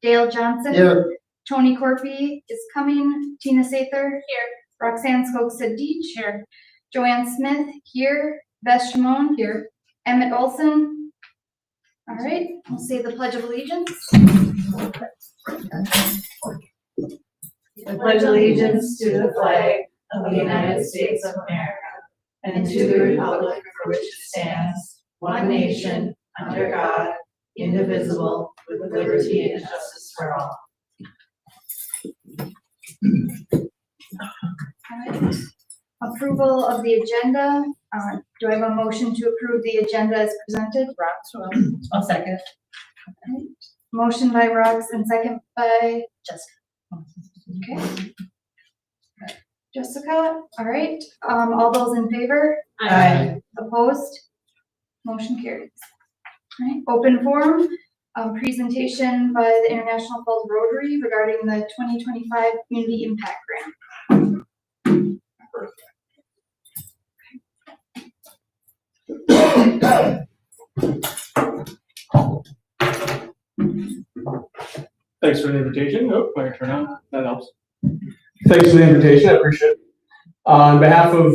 Dale Johnson. Here. Tony Corpy is coming. Tina Sather. Here. Roxanne Skogsa-Deach. Here. Joanne Smith. Here. Beth Shimon. Here. Emmett Olson. All right, we'll say the Pledge of Allegiance. I pledge allegiance to the flag of the United States of America and to the republic for which it stands, one nation, under God, indivisible, with liberty and justice for all. All right. Approval of the agenda. Do I have a motion to approve the agenda as presented? Rox, I'll second. okay. Motion by Rox and second by Jessica. Okay. Jessica, all right. All those in favor? Aye. Opposed? Motion carries. All right. Open forum. Presentation by the International Falls Rotary regarding the 2025 Community Impact Grant. Thanks for the invitation. Oh, my turn on. That helps. Thanks for the invitation. I appreciate it. On behalf of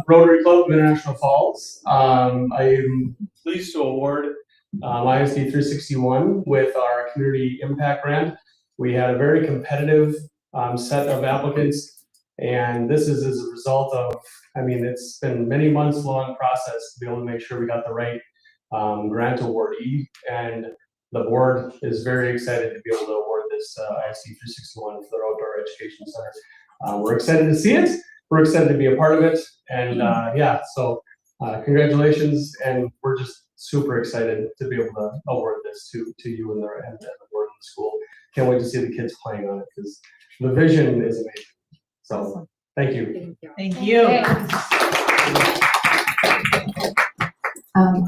Rotary Club of International Falls, I am pleased to award ISD 361 with our Community Impact Grant. We had a very competitive set of applicants, and this is as a result of, it's been many months long process to be able to make sure we got the right grant awardee, and the board is very excited to be able to award this ISD 361 for the Outdoor Education Center. We're excited to see it. We're excited to be a part of it, and so congratulations, and we're just super excited to be able to award this to you and the board of the school. Can't wait to see the kids playing on it because the vision is amazing. So thank you. Thank you.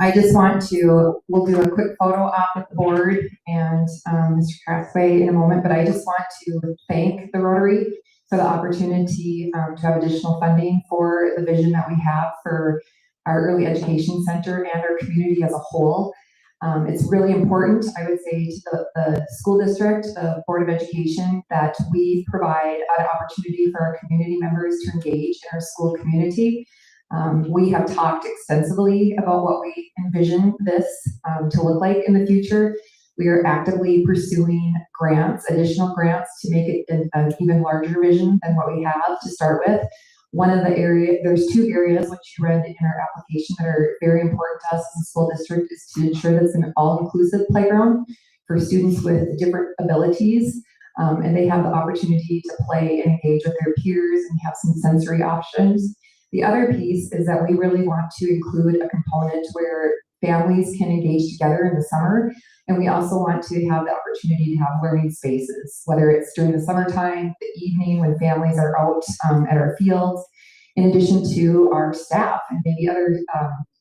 I just want to, we'll do a quick photo op with the board and Mr. Craftsway in a moment, but I just want to thank the Rotary for the opportunity to have additional funding for the vision that we have for our early education center and our community as a whole. It's really important, I would say, to the school district, the Board of Education, that we provide an opportunity for our community members to engage in our school community. We have talked extensively about what we envision this to look like in the future. We are actively pursuing grants, additional grants, to make it an even larger vision than what we have to start with. One of the areas, there's two areas which you read in our application that are very important to us as a school district, is to ensure that it's an all-inclusive playground for students with different abilities, and they have the opportunity to play and engage with their peers and have some sensory options. The other piece is that we really want to include a component where families can engage together in the summer, and we also want to have the opportunity to have learning spaces, whether it's during the summertime, the evening when families are out at our fields, in addition to our staff and maybe other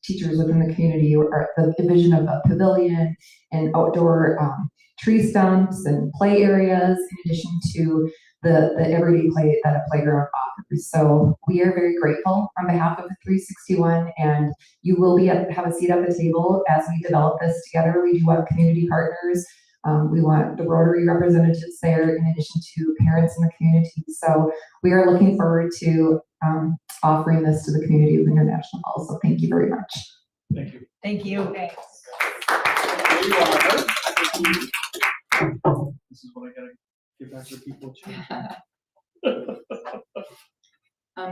teachers within the community, or the division of a pavilion and outdoor tree stumps and play areas, in addition to the everyday play that a playground offers. So we are very grateful on behalf of the 361, and you will have a seat at the table as we develop this together. We do have community partners. We want the Rotary representatives there, in addition to parents in the community. So we are looking forward to offering this to the community of International Falls. So thank you very much. Thank you. Thank you. This is what I gotta give back to people.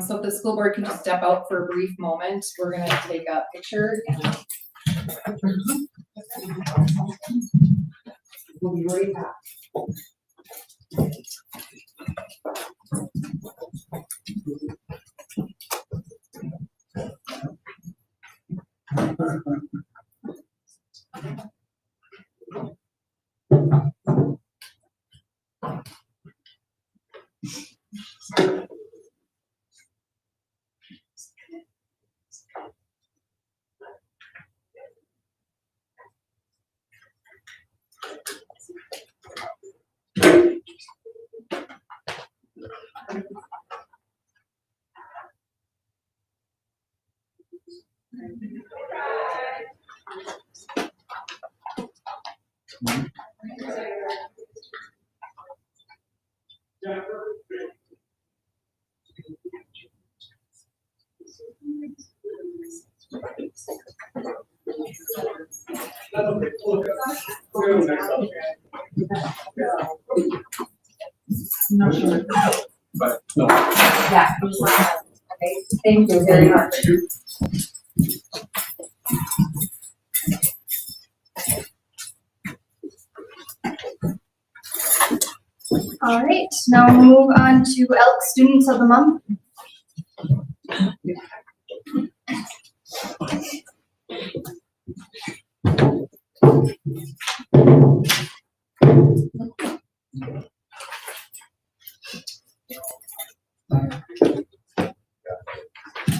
So if the school board can just step out for a brief moment, we're going to take a picture and we'll be right back. Not sure. But no. Yeah. Okay, thank you very much. All right, now we'll move on to ELK Students of the Month.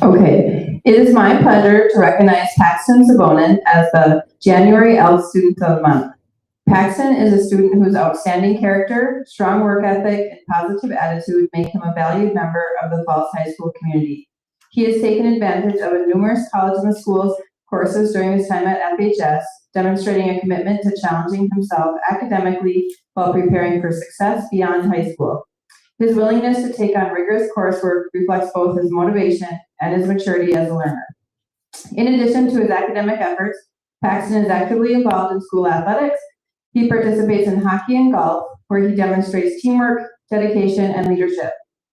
Okay, it is my pleasure to recognize Paxton Sabonin as the January ELK Student of the Month. Paxton is a student whose outstanding character, strong work ethic, and positive attitude make him a valued member of the Falls High School community. He has taken advantage of numerous colleges and schools courses during his time at FHS, demonstrating a commitment to challenging himself academically while preparing for success beyond high school. His willingness to take on rigorous coursework reflects both his motivation and his maturity as a learner. In addition to his academic efforts, Paxton is actively involved in school athletics. He participates in hockey and golf, where he demonstrates teamwork, dedication, and leadership.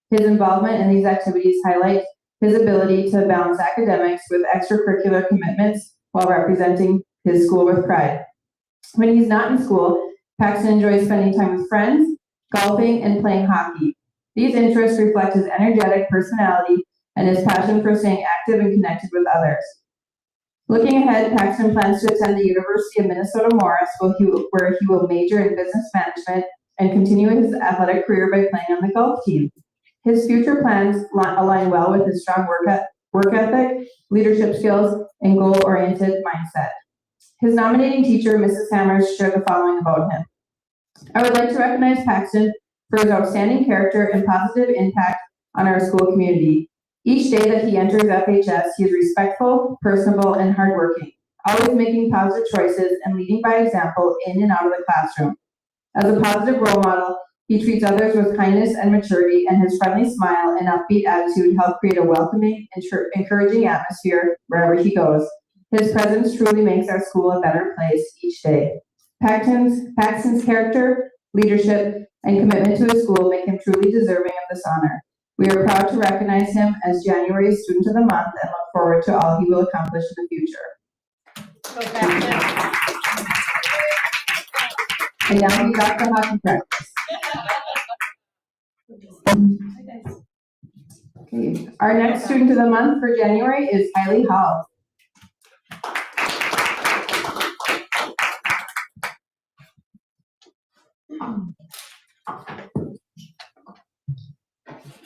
His involvement in these activities highlight his ability to balance academics with extracurricular commitments while representing his school with pride. When he's not in school, Paxton enjoys spending time with friends, golfing, and playing hockey. These interests reflect his energetic personality and his passion for staying active and connected with others. Looking ahead, Paxton plans to attend the University of Minnesota Morris, where he will major in business management and continue his athletic career by playing on the golf team. His future plans align well with his strong work ethic, leadership skills, and goal-oriented mindset. His nominating teacher, Mrs. Hammers, shared the following about him. I would like to recognize Paxton for his outstanding character and positive impact on our school community. Each day that he enters FHS, he is respectful, personable, and hardworking, always making positive choices and leading by example in and out of the classroom. As a positive role model, he treats others with kindness and maturity, and his friendly smile and upbeat attitude help create a welcoming and encouraging atmosphere wherever he goes. His presence truly makes our school a better place each day. Paxton's character, leadership, and commitment to his school make him truly deserving of this honor. We are proud to recognize him as January's Student of the Month and look forward to all he will accomplish in the future. And now we got the hockey practice. Okay. Our next Student of the Month for January is Kylie Hall.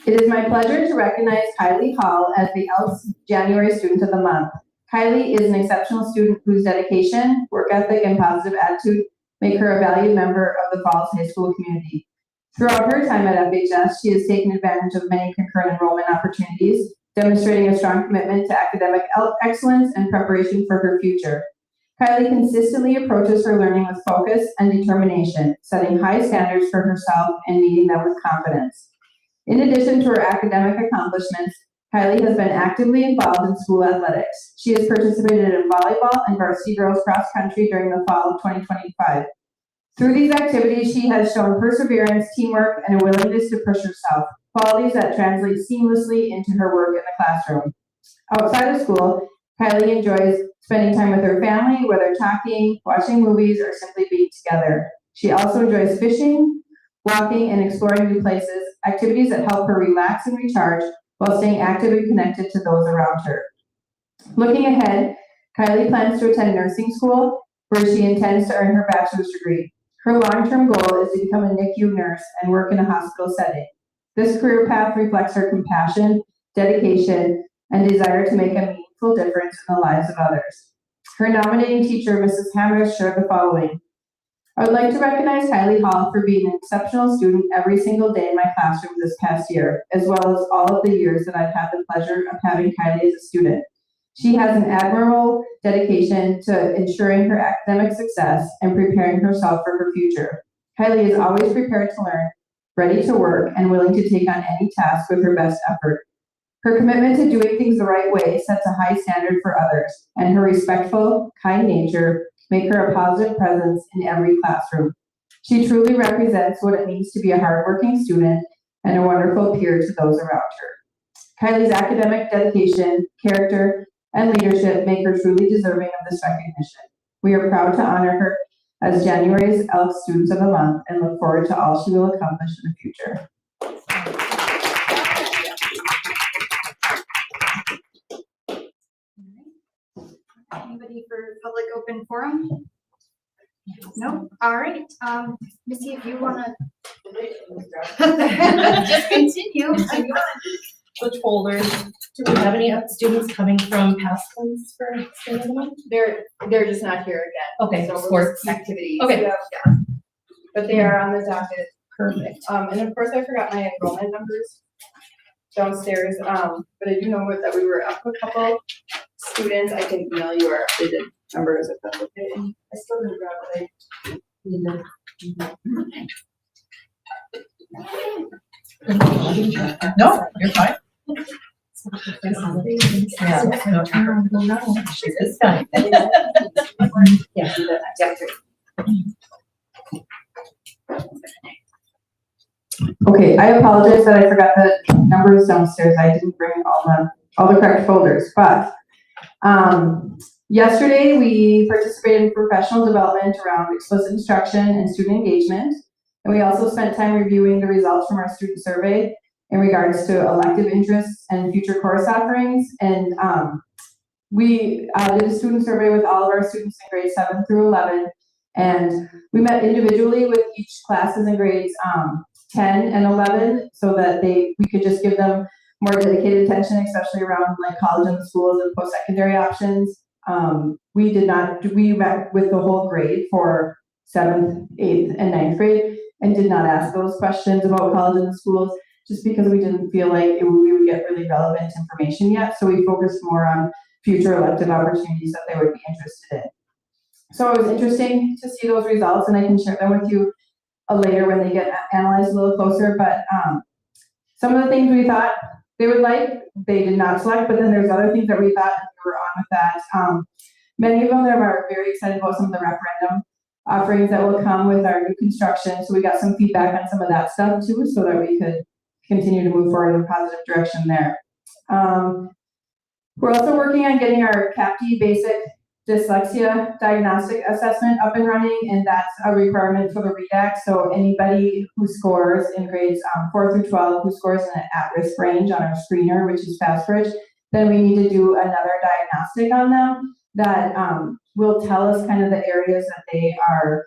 It is my pleasure to recognize Kylie Hall as the ELK's January Student of the Month. Kylie is an exceptional student whose dedication, work ethic, and positive attitude make her a valued member of the Falls High School community. Throughout her time at FHS, she has taken advantage of many concurrent enrollment opportunities, demonstrating a strong commitment to academic excellence and preparation for her future. Kylie consistently approaches her learning with focus and determination, setting high standards for herself and meeting them with confidence. In addition to her academic accomplishments, Kylie has been actively involved in school athletics. She has participated in volleyball and varsity girls cross country during the fall of 2025. Through these activities, she has shown perseverance, teamwork, and a willingness to push herself, qualities that translate seamlessly into her work in the classroom. Outside of school, Kylie enjoys spending time with her family, whether talking, watching movies, or simply being together. She also enjoys fishing, walking, and exploring new places, activities that help her relax and recharge while staying active and connected to those around her. Looking ahead, Kylie plans to attend nursing school, where she intends to earn her bachelor's degree. Her long-term goal is to become a NICU nurse and work in a hospital setting. This career path reflects her compassion, dedication, and desire to make a meaningful difference in the lives of others. Her nominating teacher, Mrs. Hammers, shared the following. I would like to recognize Kylie Hall for being an exceptional student every single day in my classroom this past year, as well as all of the years that I've had the pleasure of having Kylie as a student. She has an admirable dedication to ensuring her academic success and preparing herself for her future. Kylie is always prepared to learn, ready to work, and willing to take on any task with her best effort. Her commitment to doing things the right way sets a high standard for others, and her respectful, kind nature make her a positive presence in every classroom. She truly represents what it means to be a hardworking student and a wonderful peer to those around her. Kylie's academic dedication, character, and leadership make her truly deserving of this recognition. We are proud to honor her as January's Elks Students of the Month and look forward to all she will accomplish in the future. Anybody for public open forum? Nope. All right. Missy, if you wanna just continue. Which folders? Do we have any students coming from past ones for Student of the Month? They're just not here again. Okay, So sports. activities. Okay. Yeah. But they are on the docket. Perfect. And of course, I forgot my enrollment numbers downstairs, but I do know that we were up a couple students. I can email you our updated numbers if that's okay. And I still didn't grab what I No, you're fine. Yeah. She is fine. Yeah. Okay, I apologize that I forgot the numbers downstairs. I didn't bring all the correct folders, but yesterday we participated in professional development around explicit instruction and student engagement. And we also spent time reviewing the results from our student survey in regards to elective interests and future course offerings. And we did a student survey with all of our students in grades 7 through 11. And we met individually with each classes in grades 10 and 11 so that we could just give them more dedicated attention, especially around like college and schools and post-secondary options. We met with the whole grade for 7th, 8th, and 9th grade and did not ask those questions about college and schools just because we didn't feel like we would get really relevant information yet. So we focused more on future elective opportunities that they would be interested in. So it was interesting to see those results, and I can share them with you later when they get analyzed a little closer. But some of the things we thought they would like, they did not select, but then there's other things that we thought we were on with that. Many of them are very excited about some of the referendum offerings that will come with our new construction. So we got some feedback on some of that stuff too, so that we could continue to move forward in a positive direction there. We're also working on getting our CAPTE basic dyslexia diagnostic assessment up and running, and that's a requirement for the REDAC. So anybody who scores in grades 4 through 12, who scores in an at-risk range on our screener, which is FastBridge, then we need to do another diagnostic on them that will tell us kind of the areas that they are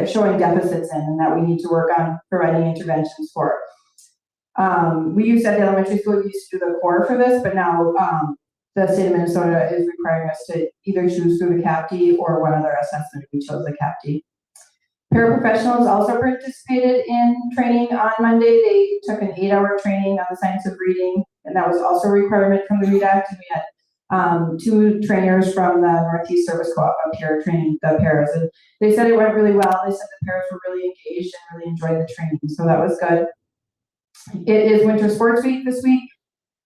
showing deficits in and that we need to work on providing interventions for. We used at the elementary school, we used to do the core for this, but now the state of Minnesota is requiring us to either choose through the CAPTE or one other assessment. We chose the CAPTE. Paraprofessionals also participated in training on Monday. They took an 8-hour training on the science of reading, and that was also a requirement from the REDAC. And we had 2 trainers from the Northeast Service Co-op up here training the paras, and they said it went really well. They said the paras were really engaged and really enjoyed the training, so that was good. It is Winter Sports Week this week.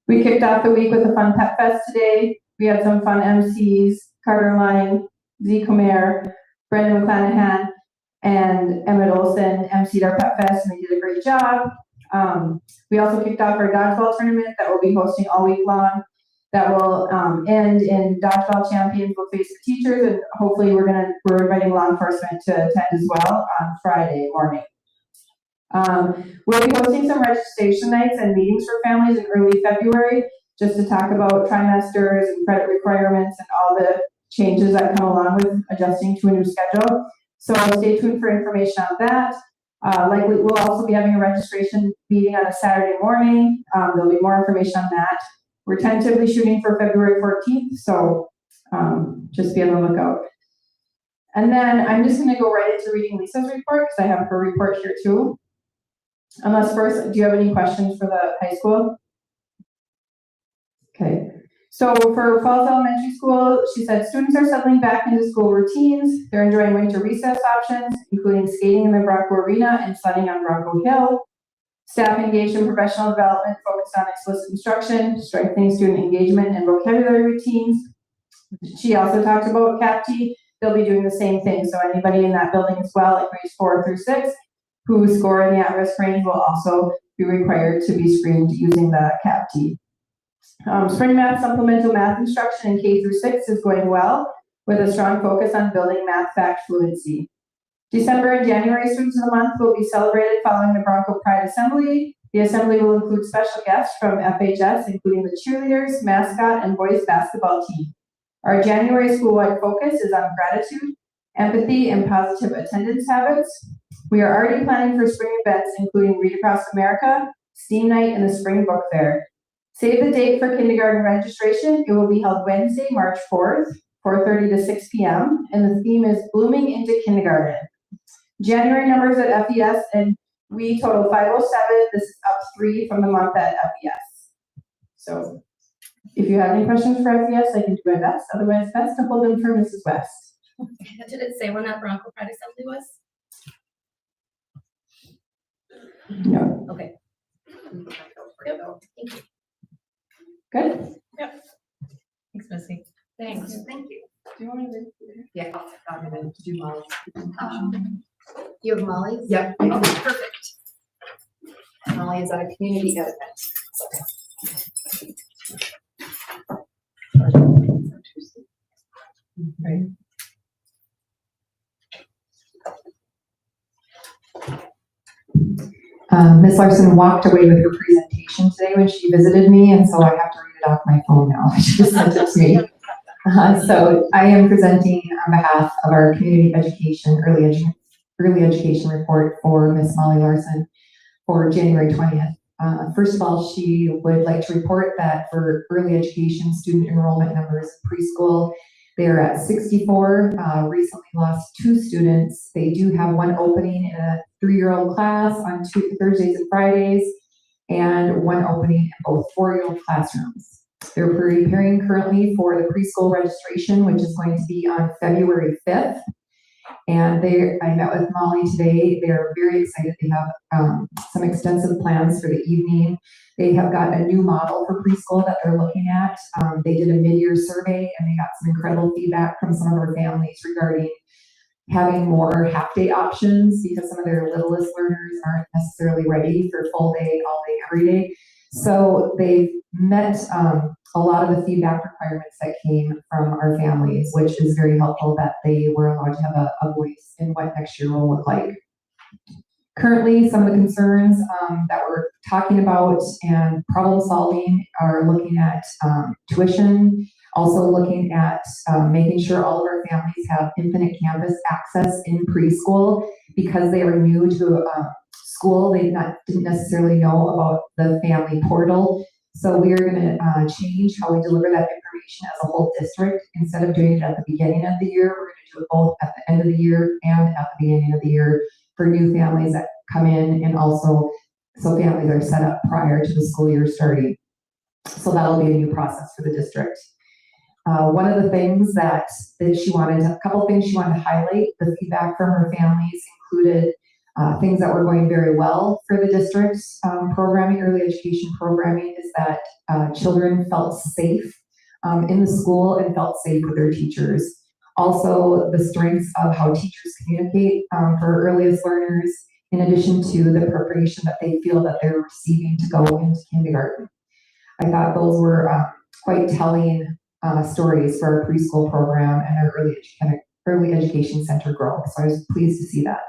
We kicked off the week with a fun Pep Fest today. We had some fun MCs, Carter Line, Z. Comer, Brandon McClanahan, and Emmett Olson MC'd our Pep Fest, and they did a great job. We also kicked off our dodgeball tournament that we'll be hosting all week long. That will end in dodgeball champions will face the teachers, and hopefully we're inviting law enforcement to attend as well on Friday morning. We'll be hosting some registration nights and meetings for families in early February, just to talk about trimesters and credit requirements and all the changes that come along with adjusting to a new schedule. So stay tuned for information on that. Likely we'll also be having a registration meeting on a Saturday morning. There'll be more information on that. We're tentatively shooting for February 14th, so just be on the lookout. And then I'm just going to go right into reading Lisa's report because I have her report here too. Unless first, do you have any questions for the high school? Okay, so for Falls Elementary School, she said students are settling back into school routines. They're enjoying winter recess options, including skating in the Bronco Arena and sledding on Bronco Hill. Staff engaged in professional development focused on explicit instruction, strengthening student engagement and vocabulary routines. She also talked about CAPTE they'll be doing the same thing. So anybody in that building as well, at grades 4 through 6, who score in the at-risk range will also be required to be screened using the CAPT. Spring math supplemental math instruction in K through 6 is going well, with a strong focus on building math fact fluency. December and January Students of the Month will be celebrated following the Bronco Pride Assembly. The assembly will include special guests from FHS, including the cheerleaders, mascot, and boys basketball team. Our January schoolwide focus is on gratitude, empathy, and positive attendance habits. We are already planning for spring events, including Read Across America, STEAM Night, and the Spring Book Fair. Save the date for kindergarten registration. It will be held Wednesday, March 4th, 4:30 to 6 p.m., and the theme is Blooming into Kindergarten. January numbers at FES, and we total 507. This is up 3 from the month at FES. So if you have any questions for FES, I can do my best. Otherwise, best to hold them for Mrs. West. Did it say when that Bronco Pride Assembly was? No. Okay. Yep. Thank you. Good. Thanks, Missy. Thanks. Thank you. Do you want to do Yeah, I'm gonna do Molly. You have Molly's? Yep. Okay, perfect. Molly is at a community event. Right. Ms. Larson walked away with her presentation today when she visited me, and so I have to read it off my phone now. She just sent it to me. So I am presenting on behalf of our community education, early education report for Ms. Molly Larson for January 20th. First of all, she would like to report that for early education student enrollment numbers in preschool, they are at 64, recently lost 2 students. They do have 1 opening in a 3-year-old class on Thursdays and Fridays, and 1 opening in both 4-year-old classrooms. They're preparing currently for the preschool registration, which is going to be on February 5th. And I met with Molly today. They're very excited. They have some extensive plans for the evening. They have got a new model for preschool that they're looking at. They did a mid-year survey, and they got some incredible feedback from some of our families regarding having more half-day options, because some of their littlest learners aren't necessarily ready for full day, all day, every day. So they've met a lot of the feedback requirements that came from our families, which is very helpful that they were allowed to have a voice in what next year will look like. Currently, some of the concerns that we're talking about and problem solving are looking at tuition, also looking at making sure all of our families have infinite canvas access in preschool, because they are new to school. They didn't necessarily know about the family portal. So we are going to change how we deliver that information as a whole district. Instead of doing it at the beginning of the year, we're going to do it both at the end of the year and at the beginning of the year for new families that come in, and also so families are set up prior to the school year starting. So that'll be a new process for the district. One of the things that a couple things she wanted to highlight, the feedback from her families included things that were going very well for the district's programming, early education programming, is that children felt safe in the school and felt safe with their teachers. Also, the strengths of how teachers communicate for earliest learners, in addition to the preparation that they feel that they're receiving to go into kindergarten. I thought those were quite telling stories for our preschool program and our early education center growth. So I was pleased to see that.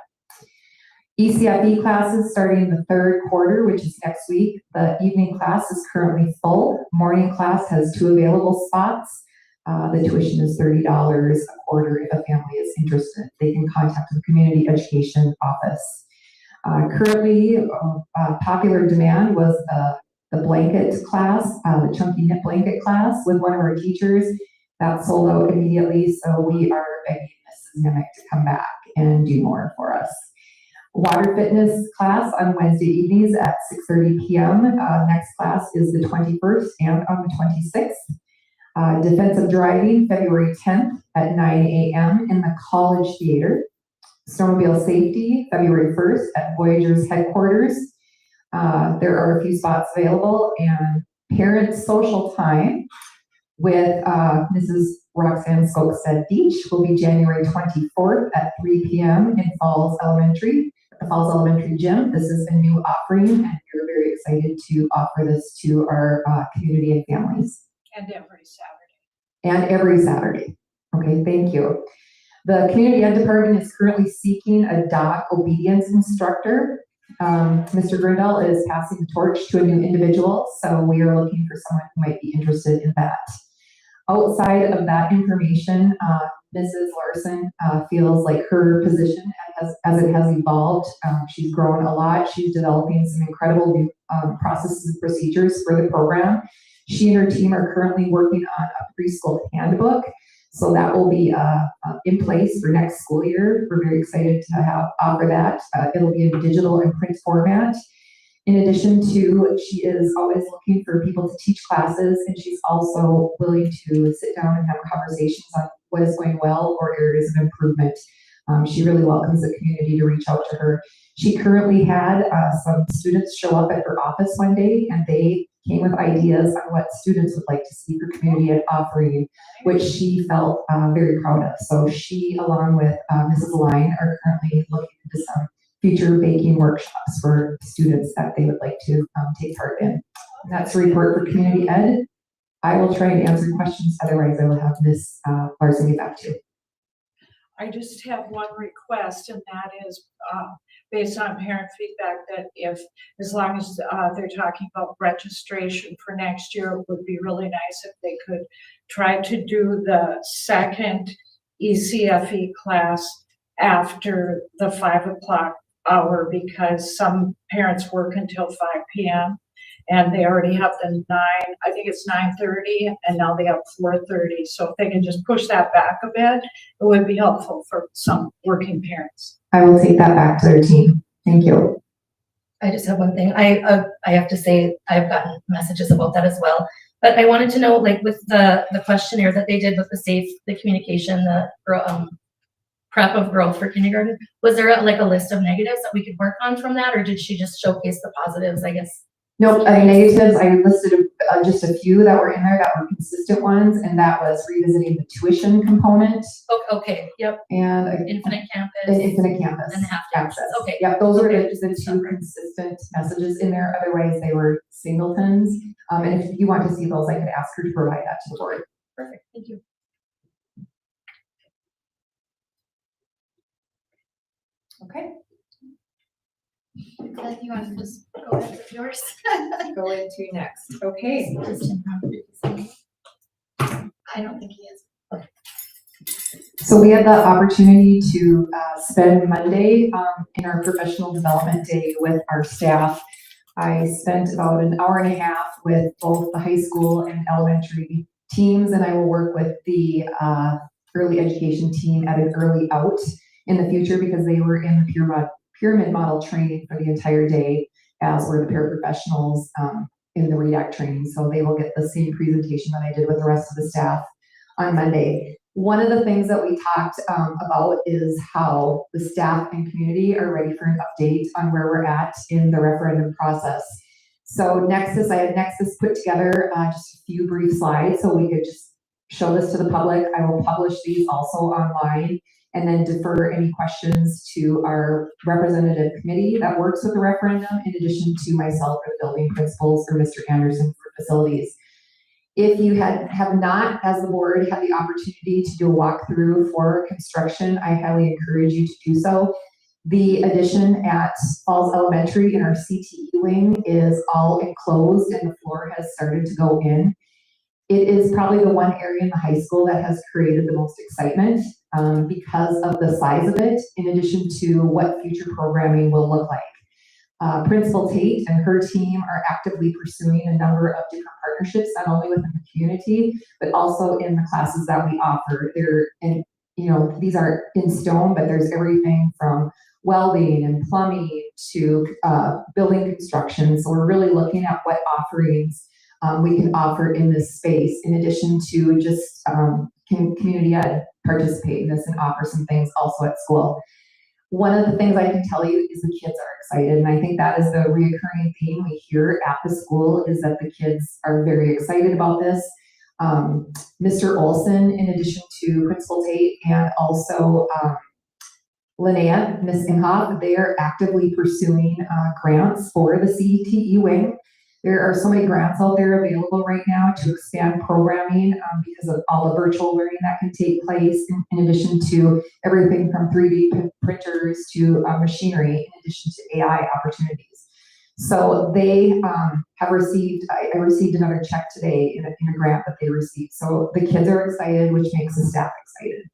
ECFE classes starting in the 3rd quarter, which is next week. The evening class is currently full. Morning class has 2 available spots. The tuition is $30 a quarter if a family is interested. They can contact the community education office. Currently, popular demand was the blanket class, the chunky knit blanket class with one of our teachers. That sold out immediately, so we are begging Mrs. Nimick to come back and do more for us. Water fitness class on Wednesday evenings at 6:30 p.m. Next class is the 21st and on the 26th. Defensive driving, February 10th at 9 a.m. in the College Theater. Snowmobile safety, February 1st at Voyager's headquarters. There are a few spots available, and parent social time with Mrs. Roxanne Skokestad Beach will be January 24th at 3 p.m. in Falls Elementary, the Falls Elementary Gym. This is a new offering, and we're very excited to offer this to our community and families. And every Saturday. And every Saturday. Okay, thank you. The Community Ed Department is currently seeking a dog obedience instructor. Mr. Grindall is passing the torch to a new individual, so we are looking for someone who might be interested in that. Outside of that information, Mrs. Larson feels like her position as it has evolved, she's grown a lot. She's developing some incredible new processes and procedures for the program. She and her team are currently working on a preschool handbook, so that will be in place for next school year. We're very excited to offer that. It'll be in digital and print format. In addition to, she is always looking for people to teach classes, and she's also willing to sit down and have conversations on what is going well or areas of improvement. She really welcomes the community to reach out to her. She currently had some students show up at her office one day, and they came with ideas on what students would like to see for community ed offering, which she felt very proud of. So she, along with Mrs. Line, are currently looking into some future baking workshops for students that they would like to take part in. And that's a report for community ed. I will try and answer questions, otherwise I will have Ms. Larson get back to you. I just have one request, and that is based on parent feedback, that as long as they're talking about registration for next year, it would be really nice if they could try to do the second ECFE class after the 5 o'clock hour, because some parents work until 5 p.m. and they already have the 9, I think it's 9:30, and now they have 4:30. So if they can just push that back a bit, it would be helpful for some working parents. I will take that back to their team. Thank you. I just have one thing. I have to say, I've gotten messages about that as well. But I wanted to know, like with the questionnaire that they did with the communication, the prep of growth for kindergarten, was there a list of negatives that we could work on from that, or did she just showcase the positives, I guess? No, negatives, I listed just a few that were in there that were consistent ones, and that was revisiting the tuition component. Okay, yep. And Infinite campus. and Infinite campus. And half access. Okay. Yep, those were the two consistent messages in there. Otherwise, they were singletons. And if you want to see those, I could ask her to provide that to the board. Perfect, thank you. Okay. Beth, you want to just go ahead with yours? Go into next. Okay. I don't think he is. So we had the opportunity to spend Monday in our professional development day with our staff. I spent about an hour and a half with both the high school and elementary teams, and I will work with the early education team at an early out in the future, because they were in the pyramid model training for the entire day, as were the paraprofessionals in the REDAC training. So they will get the same presentation that I did with the rest of the staff on Monday. One of the things that we talked about is how the staff and community are ready for an update on where we're at in the referendum process. So I had Nexus put together just a few brief slides so we could just show this to the public. I will publish these also online, and then defer any questions to our representative committee that works with the referendum, in addition to myself or building principals or Mr. Anderson for facilities. If you have not, as the board, had the opportunity to do a walkthrough for construction, I highly encourage you to do so. The addition at Falls Elementary in our CTE wing is all enclosed, and the floor has started to go in. It is probably the one area in the high school that has created the most excitement because of the size of it, in addition to what future programming will look like. Principal Tate and her team are actively pursuing a number of different partnerships, not only within the community, but also in the classes that we offer. These are in stone, but there's everything from welding and plumbing to building construction. So we're really looking at what offerings we can offer in this space, in addition to just community ed participate in this and offer some things also at school. One of the things I can tell you is the kids are excited, and I think that is the reoccurring theme we hear at the school, is that the kids are very excited about this. Mr. Olson, in addition to Principal Tate and also Linnea, Ms. Inhofe, they are actively pursuing grants for the CTE wing. There are so many grants out there available right now to expand programming because of all the virtual learning that can take place, in addition to everything from 3D printers to machinery, in addition to AI opportunities. So they have received, I received another check today in a grant that they received. So the kids are excited, which makes the staff excited.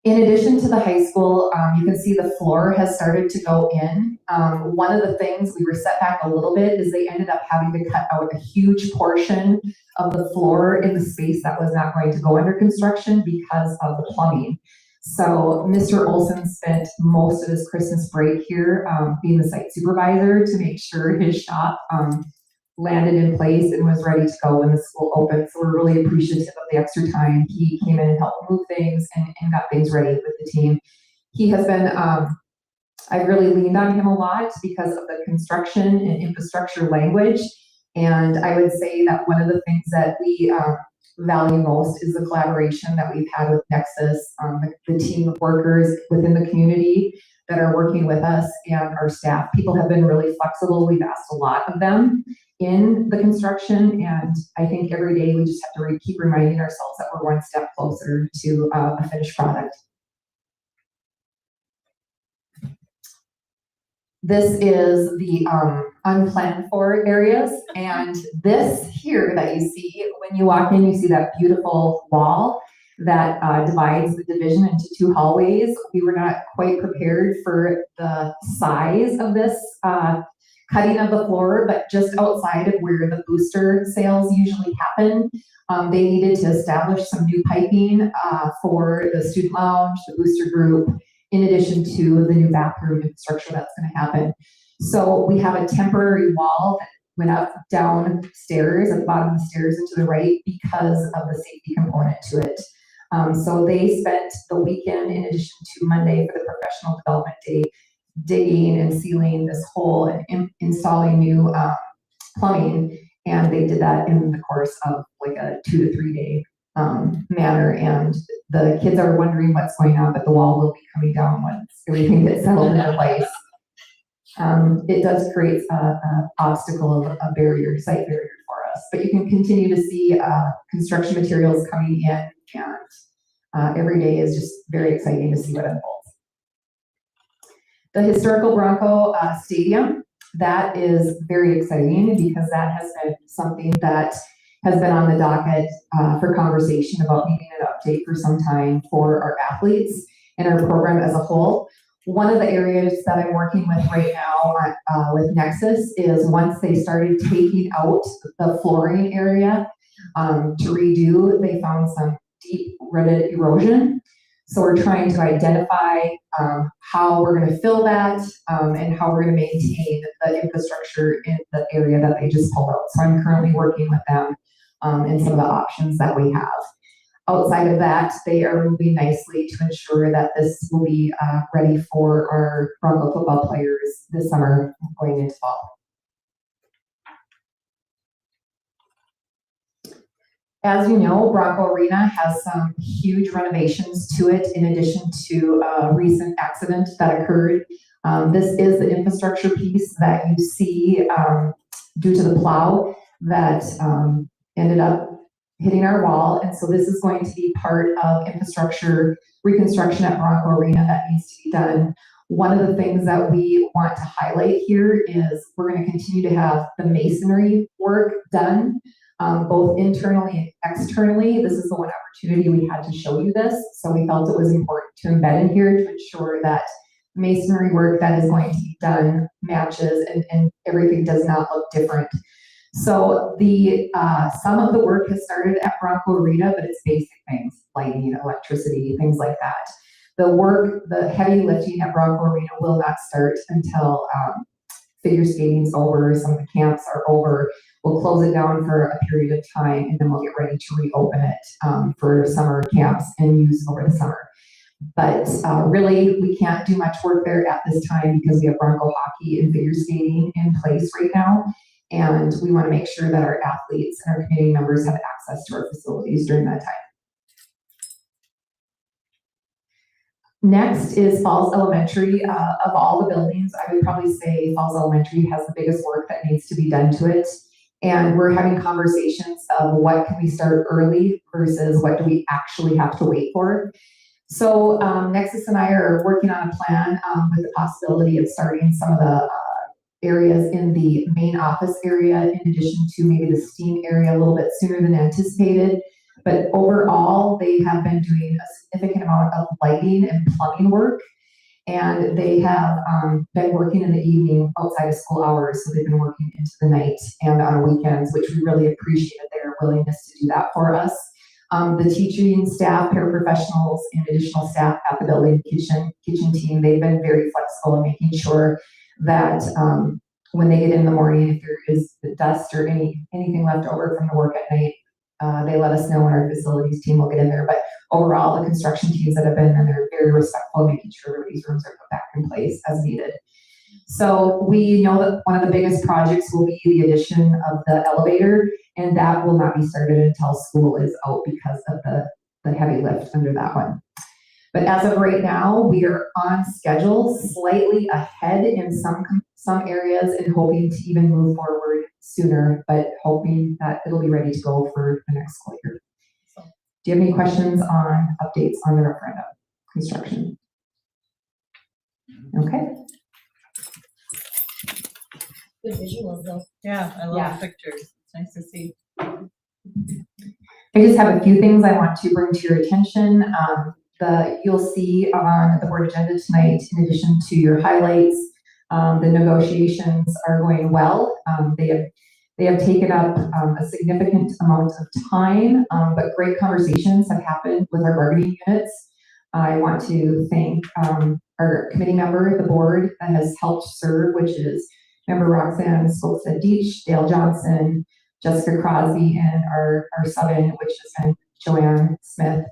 In addition to the high school, you can see the floor has started to go in. One of the things, we were set back a little bit, is they ended up having to cut out a huge portion of the floor in the space that was not going to go under construction because of the plumbing. So Mr. Olson spent most of his Christmas break here being the site supervisor to make sure his shop landed in place and was ready to go when the school opened. So we're really appreciative of the extra time. He came in and helped move things and got things ready with the team. He has been, I've really leaned on him a lot because of the construction and infrastructure language. And I would say that one of the things that we value most is the collaboration that we've had with Nexus, the team of workers within the community that are working with us and our staff. People have been really flexible. We've asked a lot of them in the construction, and I think every day we just have to keep reminding ourselves that we're one step closer to a finished product. This is the unplanned for areas, and this here that you see, when you walk in, you see that beautiful wall that divides the division into two hallways. We were not quite prepared for the size of this cutting of the floor, but just outside of where the booster sales usually happen, they needed to establish some new piping for the student lounge, the booster group, in addition to the new bathroom infrastructure that's going to happen. So we have a temporary wall that went up downstairs at the bottom of the stairs and to the right because of the safety component to it. So they spent the weekend, in addition to Monday for the professional development day, digging and sealing this hole and installing new plumbing. And they did that in the course of like a 2 to 3 day manner. And the kids are wondering what's going on, but the wall will be coming down once everything gets settled into place. It does create an obstacle, a barrier, site barrier for us, but you can continue to see construction materials coming in, and every day is just very exciting to see what unfolds. The historical Bronco Stadium, that is very exciting because that has been something that has been on the docket for conversation about needing an update for some time for our athletes and our program as a whole. One of the areas that I'm working with right now with Nexus is once they started taking out the flooring area to redo, they found some deep rooted erosion. So we're trying to identify how we're going to fill that and how we're going to maintain the infrastructure in the area that they just pulled out. So I'm currently working with them and some of the options that we have. Outside of that, they are moving nicely to ensure that this will be ready for our Bronco football players this summer going into fall. As you know, Bronco Arena has some huge renovations to it in addition to a recent accident that occurred. This is the infrastructure piece that you see due to the plow that ended up hitting our wall. And so this is going to be part of infrastructure reconstruction at Bronco Arena that needs to be done. One of the things that we want to highlight here is we're going to continue to have the masonry work done, both internally and externally. This is the one opportunity we had to show you this. So we felt it was important to embed in here to ensure that masonry work that is going to be done matches and everything does not look different. So the some of the work has started at Bronco Arena, but it's basic things, lighting, electricity, things like that. The heavy lifting at Bronco Arena will not start until figure skating's over, some of the camps are over. We'll close it down for a period of time, and then we'll get ready to reopen it for summer camps and use over the summer. But really, we can't do much work there at this time because we have Bronco hockey and figure skating in place right now. And we want to make sure that our athletes and our community members have access to our facilities during that time. Next is Falls Elementary. Of all the buildings, I would probably say Falls Elementary has the biggest work that needs to be done to it. And we're having conversations of what can we start early versus what do we actually have to wait for. So Nexus and I are working on a plan with the possibility of starting some of the areas in the main office area, in addition to maybe the STEAM area a little bit sooner than anticipated. But overall, they have been doing a significant amount of lighting and plumbing work. And they have been working in the evening outside of school hours. So they've been working into the night and on weekends, which we really appreciated their willingness to do that for us. The teaching staff, paraprofessionals, and additional staff at the building kitchen team, they've been very flexible in making sure that when they get in the morning, if there is dust or anything left over from the work at night, they let us know, and our facilities team will get in there. But overall, the construction teams that have been in there are very respectful, making sure these rooms are put back in place as needed. So we know that one of the biggest projects will be the addition of the elevator, and that will not be started until school is out because of the heavy lift under that one. But as of right now, we are on schedule, slightly ahead in some areas, and hoping to even move forward sooner, but hoping that it'll be ready to go for the next school year. So, do you have any questions on updates on the referendum construction? Okay. Good visuals though. Yeah, I love Yeah. the pictures. It's nice to see. I just have a few things I want to bring to your attention. You'll see on the board agenda tonight, in addition to your highlights, the negotiations are going well. They have taken up a significant amount of time, but great conversations have happened with our bargaining units. I want to thank our committee member, the board that has helped serve, which is member Roxanne Deach, Dale Johnson, Jessica Crosby, and our sub-in, which has been Joanne Smith.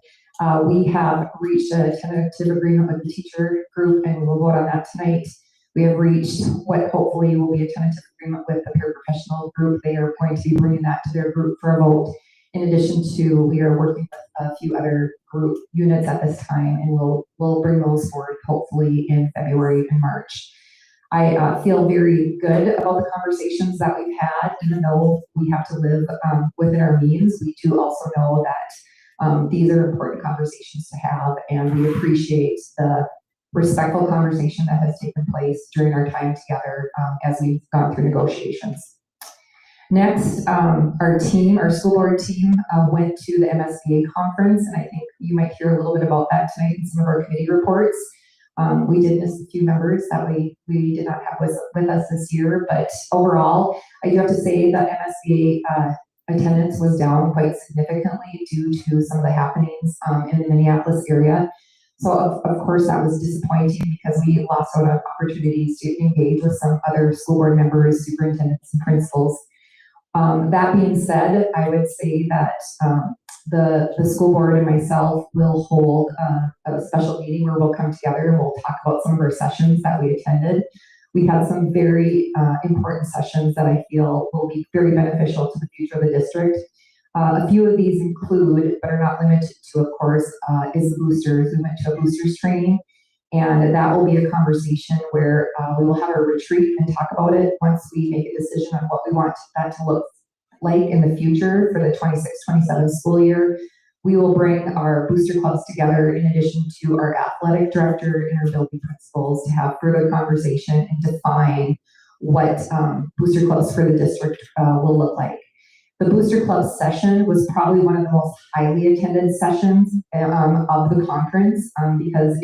We have reached a tentative agreement with the teacher group, and we'll vote on that tonight. We have reached what hopefully will be a tentative agreement with the paraprofessional group. They are going to be bringing that to their group for a vote. In addition to, we are working with a few other group units at this time, and we'll bring those forward hopefully in February and March. I feel very good about the conversations that we've had, even though we have to live within our means. We do also know that these are important conversations to have, and we appreciate the respectful conversation that has taken place during our time together as we've gone through negotiations. Next, our school board team went to the MSBA conference, and I think you might hear a little bit about that tonight in some of our committee reports. We did miss a few members that we did not have with us this year, but overall, I do have to say that MSBA attendance was down quite significantly due to some of the happenings in the Minneapolis area. So of course that was disappointing because we lost out on opportunities to engage with some other school board members, superintendents, and principals. That being said, I would say that the school board and myself will hold a special meeting where we'll come together and we'll talk about some of our sessions that we attended. We had some very important sessions that I feel will be very beneficial to the future of the district. A few of these include, but are not limited to, of course, is the boosters. We went to a boosters training, and that will be a conversation where we will have a retreat and talk about it once we make a decision on what we want that to look like in the future for the 26-27 school year. We will bring our booster clubs together in addition to our athletic director and our building principals to have further conversation and define what booster clubs for the district will look like. The booster club session was probably one of the most highly attended sessions of the conference because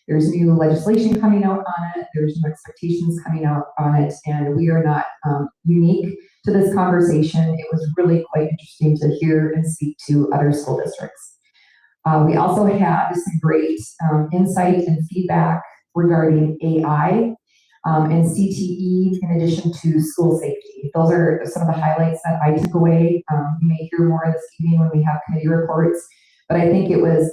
there's new legislation coming out on it, there's new expectations coming out on it, and we are not unique to this conversation. It was really quite interesting to hear and speak to other school districts. We also had some great insight and feedback regarding AI and CTE in addition to school safety. Those are some of the highlights that I took away. You may hear more this evening when we have committee reports, but I think it was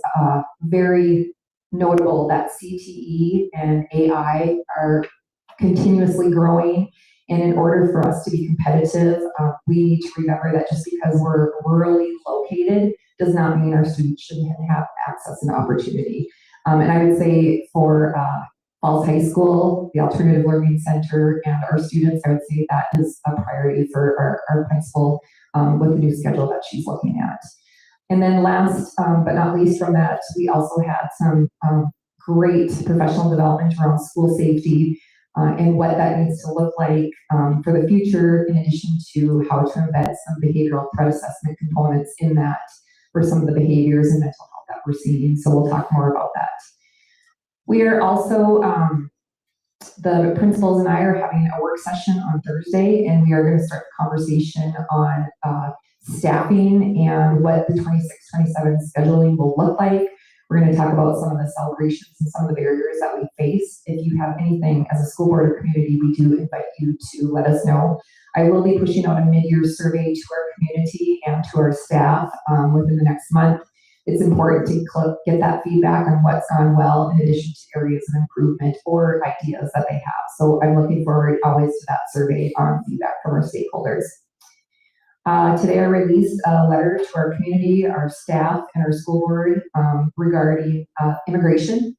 very notable that CTE and AI are continuously growing, And in order for us to be competitive, we need to remember that just because we're rurally located does not mean our students shouldn't have access and opportunity. And I would say for Falls High School, the Alternative Learning Center, and our students, I would say that is a priority for our principal with the new schedule that she's looking at. And then last but not least from that, we also had some great professional development around school safety and what that needs to look like for the future, in addition to how to embed some behavioral threat assessment components in that for some of the behaviors and mental health that we're seeing. So we'll talk more about that. We are also, the principals and I are having a work session on Thursday, and we are going to start the conversation on staffing and what the 26-27 scheduling will look like. We're going to talk about some of the celebrations and some of the barriers that we face. If you have anything as a school board or community, we do invite you to let us know. I will be pushing out a mid-year survey to our community and to our staff within the next month. It's important to get that feedback on what's gone well, in addition to areas of improvement or ideas that they have. So I'm looking forward always to that survey on feedback from our stakeholders. Today I released a letter to our community, our staff, and our school board regarding immigration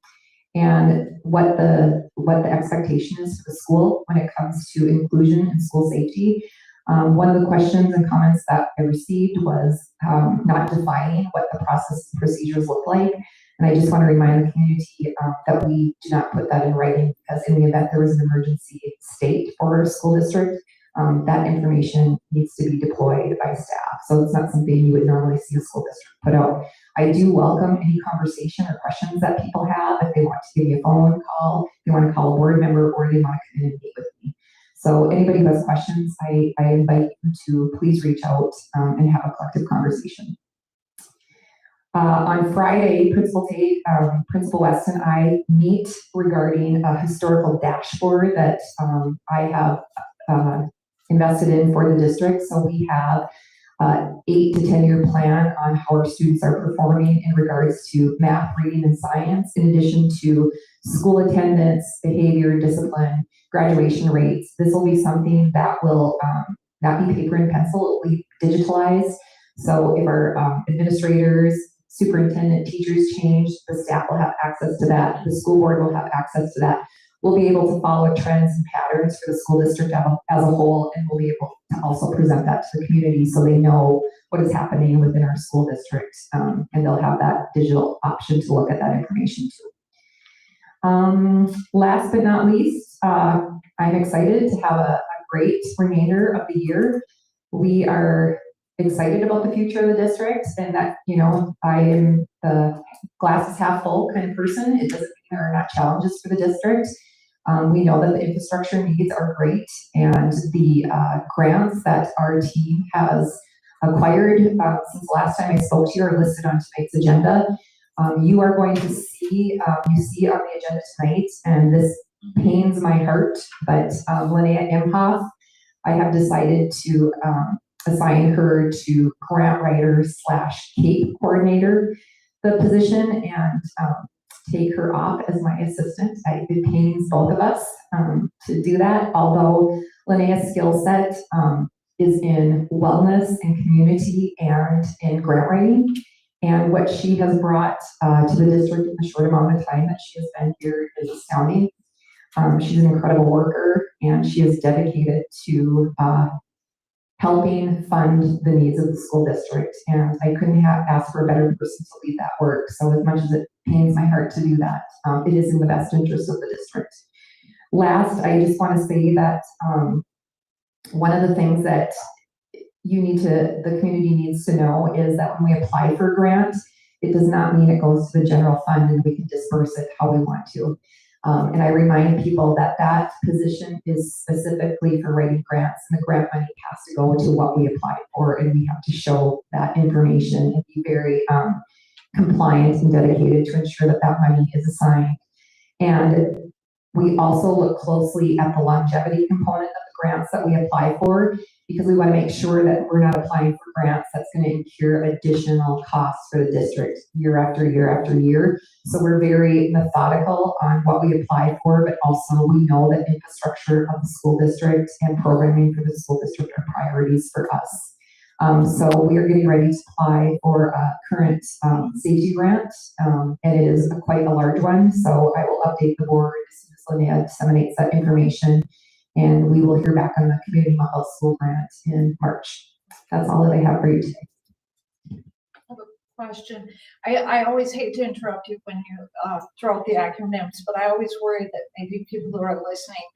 and what the expectation is for the school when it comes to inclusion and school safety. One of the questions and comments that I received was not defining what the process and procedures look like. And I just want to remind the community that we do not put that in writing, because in the event there was an emergency state for our school district, that information needs to be deployed by staff. So it's not something you would normally see a school district put out. I do welcome any conversation or questions that people have. If they want to give me a phone call, if they want to call a board member, or they want to come in and meet with me. So anybody who has questions, I invite you to please reach out and have a collective conversation. On Friday, Principal West and I meet regarding a historical dashboard that I have invested in for the district. So we have 8 to 10 year plan on how our students are performing in regards to math, reading, and science, in addition to school attendance, behavior, discipline, graduation rates. This will be something that will not be paper and pencil, it will be digitalized. So if our administrators, superintendent, teachers change, the staff will have access to that, the school board will have access to that. We'll be able to follow trends and patterns for the school district as a whole, and we'll be able to also present that to the community so they know what is happening within our school district, and they'll have that digital option to look at that information too. Last but not least, I'm excited to have a great remainder of the year. We are excited about the future of the district, and that, you know, I am the glass is half full kind of person. It doesn't mean there are not challenges for the district. We know that the infrastructure needs are great, and the grants that our team has acquired since the last time I spoke to you are listed on tonight's agenda. You are going to see, you see on the agenda tonight, and this pains my heart, but Linnea Imhoff, I have decided to assign her to grant writer / CAPE coordinator, the position, and take her off as my assistant. It pains both of us to do that, although Linnea's skill set is in wellness and community and in grant writing. And what she has brought to the district in the short amount of time that she has been here is astounding. She's an incredible worker, and she is dedicated to helping fund the needs of the school district. And I couldn't have asked for a better person to lead that work. So as much as it pains my heart to do that, it is in the best interest of the district. Last, I just want to say that one of the things that the community needs to know is that when we apply for a grant, it does not mean it goes to the general fund and we can disperse it how we want to. And I remind people that that position is specifically for writing grants, and the grant money has to go to what we applied for, and we have to show that information and be very compliant and dedicated to ensure that that money is assigned. And we also look closely at the longevity component of the grants that we apply for, because we want to make sure that we're not applying for grants that's going to incur additional costs for the district year after year after year. So we're very methodical on what we apply for, but also we know that infrastructure of the school district and programming for the school district are priorities for us. So we are getting ready to apply for a current safety grant, and it is quite a large one. So I will update the board as soon as Linnea disseminates that information, and we will hear back on the community mental health school grant in March. That's all that I have for you today. Question. I always hate to interrupt you when you throw out the acronyms, but I always worry that maybe people who are listening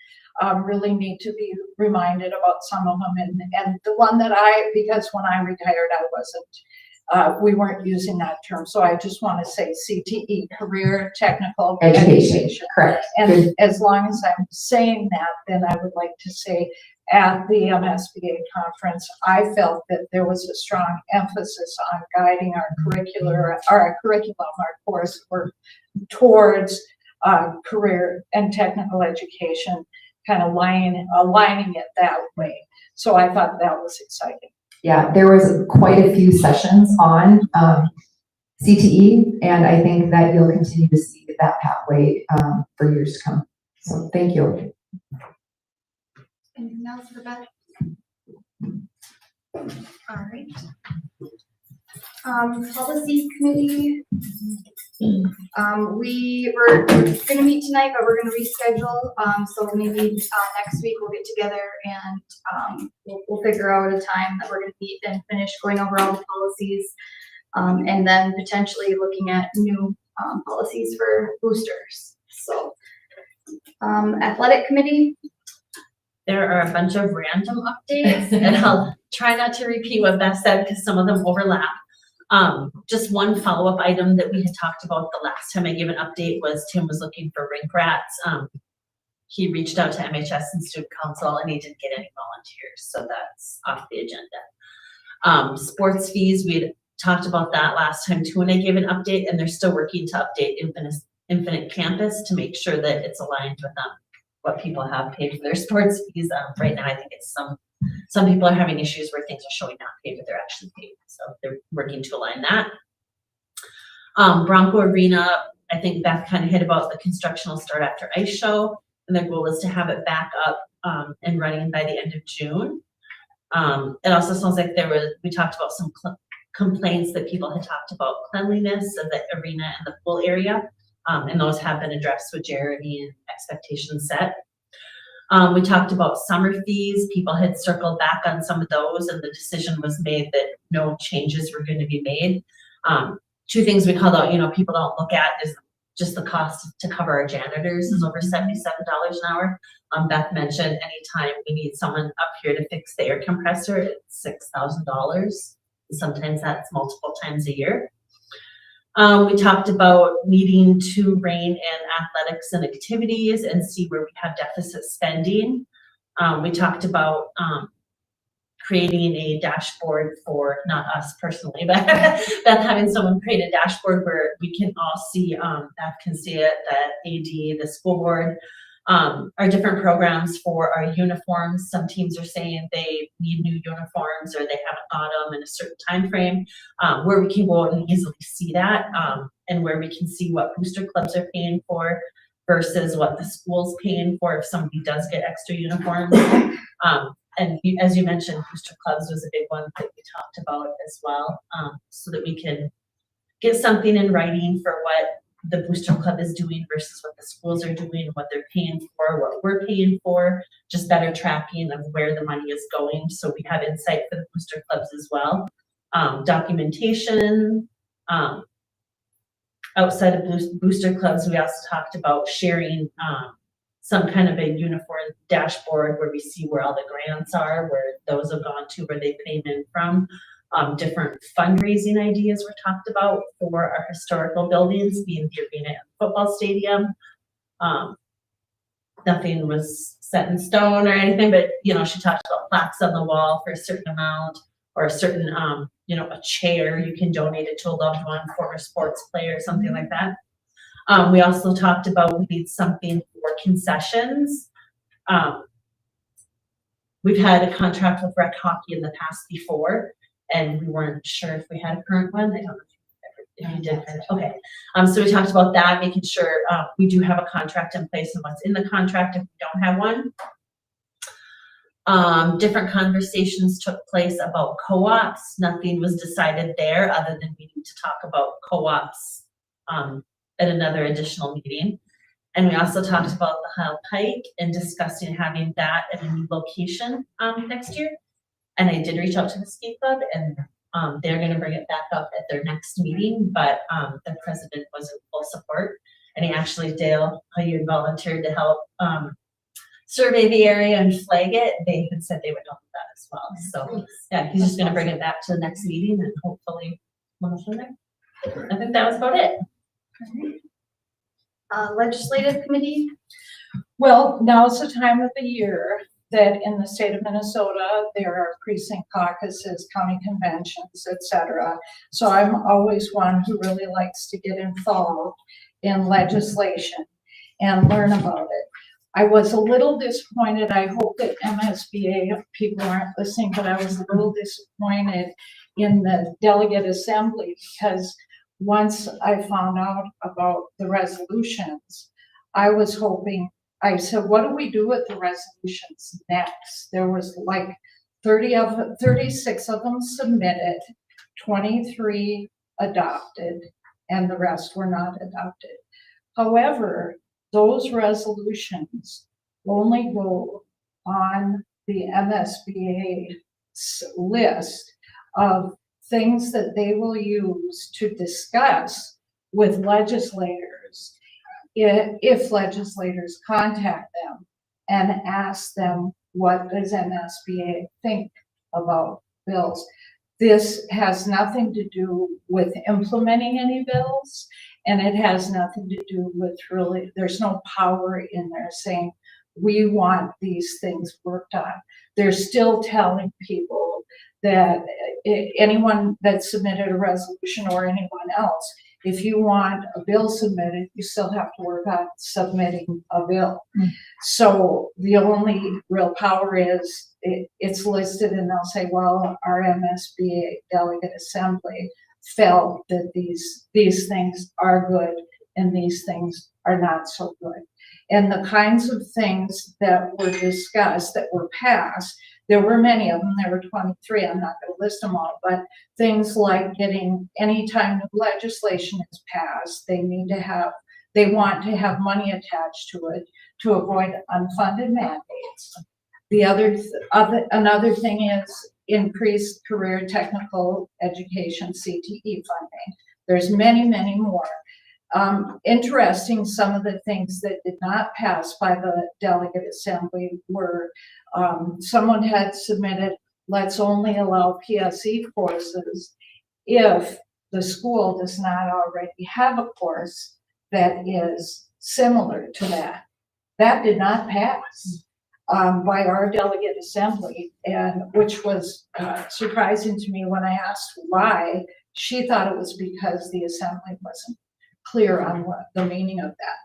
really need to be reminded about some of them. And the one that because when I retired, I wasn't, we weren't using that term. So I just want to say CTE, Career Technical Education. Correct. And as long as I'm saying that, then I would like to say at the MSBA conference, I felt that there was a strong emphasis on guiding our curriculum, our coursework towards career and technical education, kind of aligning it that way. So I thought that was exciting. Yeah, there was quite a few sessions on CTE, and I think that you'll continue to see that pathway for years to come. So thank you. Anything else for Beth? All right. Policy committee. We were gonna meet tonight, but we're gonna reschedule. So maybe next week we'll get together and we'll figure out a time that we're gonna meet and finish going over all the policies. And then potentially looking at new policies for boosters. So athletic committee. There are a bunch of random updates, and I'll try not to repeat what Beth said because some of them overlap. Just one follow-up item that we had talked about the last time I gave an update was Tim was looking for rink rats. He reached out to MHS and Student Council and he didn't get any volunteers, so that's off the agenda. Sports fees, we had talked about that last time too, and I gave an update, and they're still working to update Infinite Campus to make sure that it's aligned with what people have paid for their sports fees. Right now, I think it's some people are having issues where things are showing not paid, but they're actually paid. So they're working to align that. Bronco Arena, I think Beth kind of hit about the construction will start after ice show, and their goal is to have it back up and running by the end of June. It also sounds like we talked about some complaints that people had talked about cleanliness of the arena and the pool area. And those have been addressed with Jeremy and expectations set. We talked about summer fees. People had circled back on some of those, and the decision was made that no changes were going to be made. Two things we called out, people don't look at is just the cost to cover our janitors is over $77 an hour. Beth mentioned anytime we need someone up here to fix the air compressor, it's $6,000. Sometimes that's multiple times a year. We talked about needing to rein in athletics and activities and see where we have deficit spending. We talked about creating a dashboard for, not us personally, but Beth having someone create a dashboard where we can all see, Beth can see it, the AD, the school board, our different programs for our uniforms. Some teams are saying they need new uniforms or they haven't got them in a certain time frame, where we can go out and easily see that, and where we can see what booster clubs are paying for versus what the school's paying for if somebody does get extra uniforms. And as you mentioned, booster clubs was a big one that we talked about as well, so that we can get something in writing for what the booster club is doing versus what the schools are doing, what they're paying for, what we're paying for, just better tracking of where the money is going. So we have insight for the booster clubs as well. Documentation, outside of booster clubs, we also talked about sharing some kind of a uniform dashboard where we see where all the grants are, where those have gone to, where they came in from. Different fundraising ideas were talked about for our historical buildings, being the arena and football stadium. Nothing was set in stone or anything, but she talked about plaques on the wall for a certain amount, or a certain a chair you can donate it to a loved one, former sports player, something like that. We also talked about we need something for concessions. we've had a contract with rec hockey in the past before, and we weren't sure if we had a current one. I don't know if you did. Okay. So we talked about that, making sure we do have a contract in place and what's in the contract if we don't have one. Different conversations took place about co-ops. Nothing was decided there other than we need to talk about co-ops at another additional meeting. And we also talked about the Hile Pike and discussing having that at a new location next year. And I did reach out to the ski club, and they're going to bring it back up at their next meeting, but the president was in full support. And he actually, Dale, you had volunteered to help survey the area and flag it. They had said they would help with that as well. So yeah, he's just going to bring it back to the next meeting and hopefully we'll from there. I think that was about it. Legislative committee, Well, now's the time of the year that in the state of Minnesota, there are precinct caucuses, county conventions, etc. So I'm always one who really likes to get involved in legislation and learn about it. I was a little disappointed. I hope that MSBA people aren't listening, but I was a little disappointed in the delegate assembly because once I found out about the resolutions, I was hoping, I said, what do we do with the resolutions next? There was like 36 of them submitted, 23 adopted, and the rest were not adopted. However, those resolutions only go on the MSBA list of things that they will use to discuss with legislators if legislators contact them and ask them, what does MSBA think about bills? This has nothing to do with implementing any bills, and it has nothing to do with really, there's no power in there saying, we want these things worked on. They're still telling people that anyone that submitted a resolution or anyone else, if you want a bill submitted, you still have to work on submitting a bill. So the only real power is it's listed and they'll say, well, our MSBA delegate assembly felt that these things are good and these things are not so good. And the kinds of things that were discussed, that were passed, there were many of them, there were 23, I'm not going to list them all, but things like getting, anytime new legislation is passed, they want to have money attached to it to avoid unfunded mandates. Another thing is increased career technical education, CTE funding. There's many, many more. Interesting, some of the things that did not pass by the delegate assembly were someone had submitted, let's only allow PSE courses if the school does not already have a course that is similar to that. That did not pass by our delegate assembly, and which was surprising to me when I asked why. She thought it was because the assembly wasn't clear on what the meaning of that.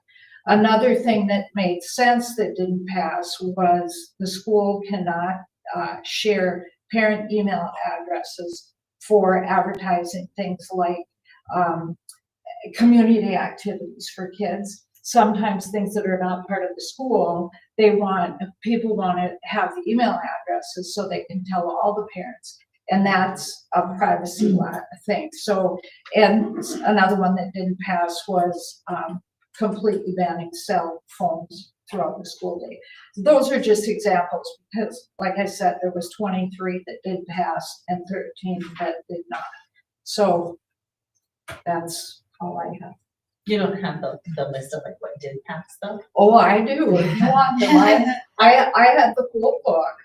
Another thing that made sense that didn't pass was the school cannot share parent email addresses for advertising things like community activities for kids. Sometimes things that are not part of the school, people want to have the email addresses so they can tell all the parents. And that's a privacy thing. So, and another one that didn't pass was completely banning cell phones throughout the school day. Those are just examples because, like I said, there was 23 that did pass and 13 that did not. So that's all I have. You don't have the list of like what did pass though? Oh, I do. If you want them, I had the full book.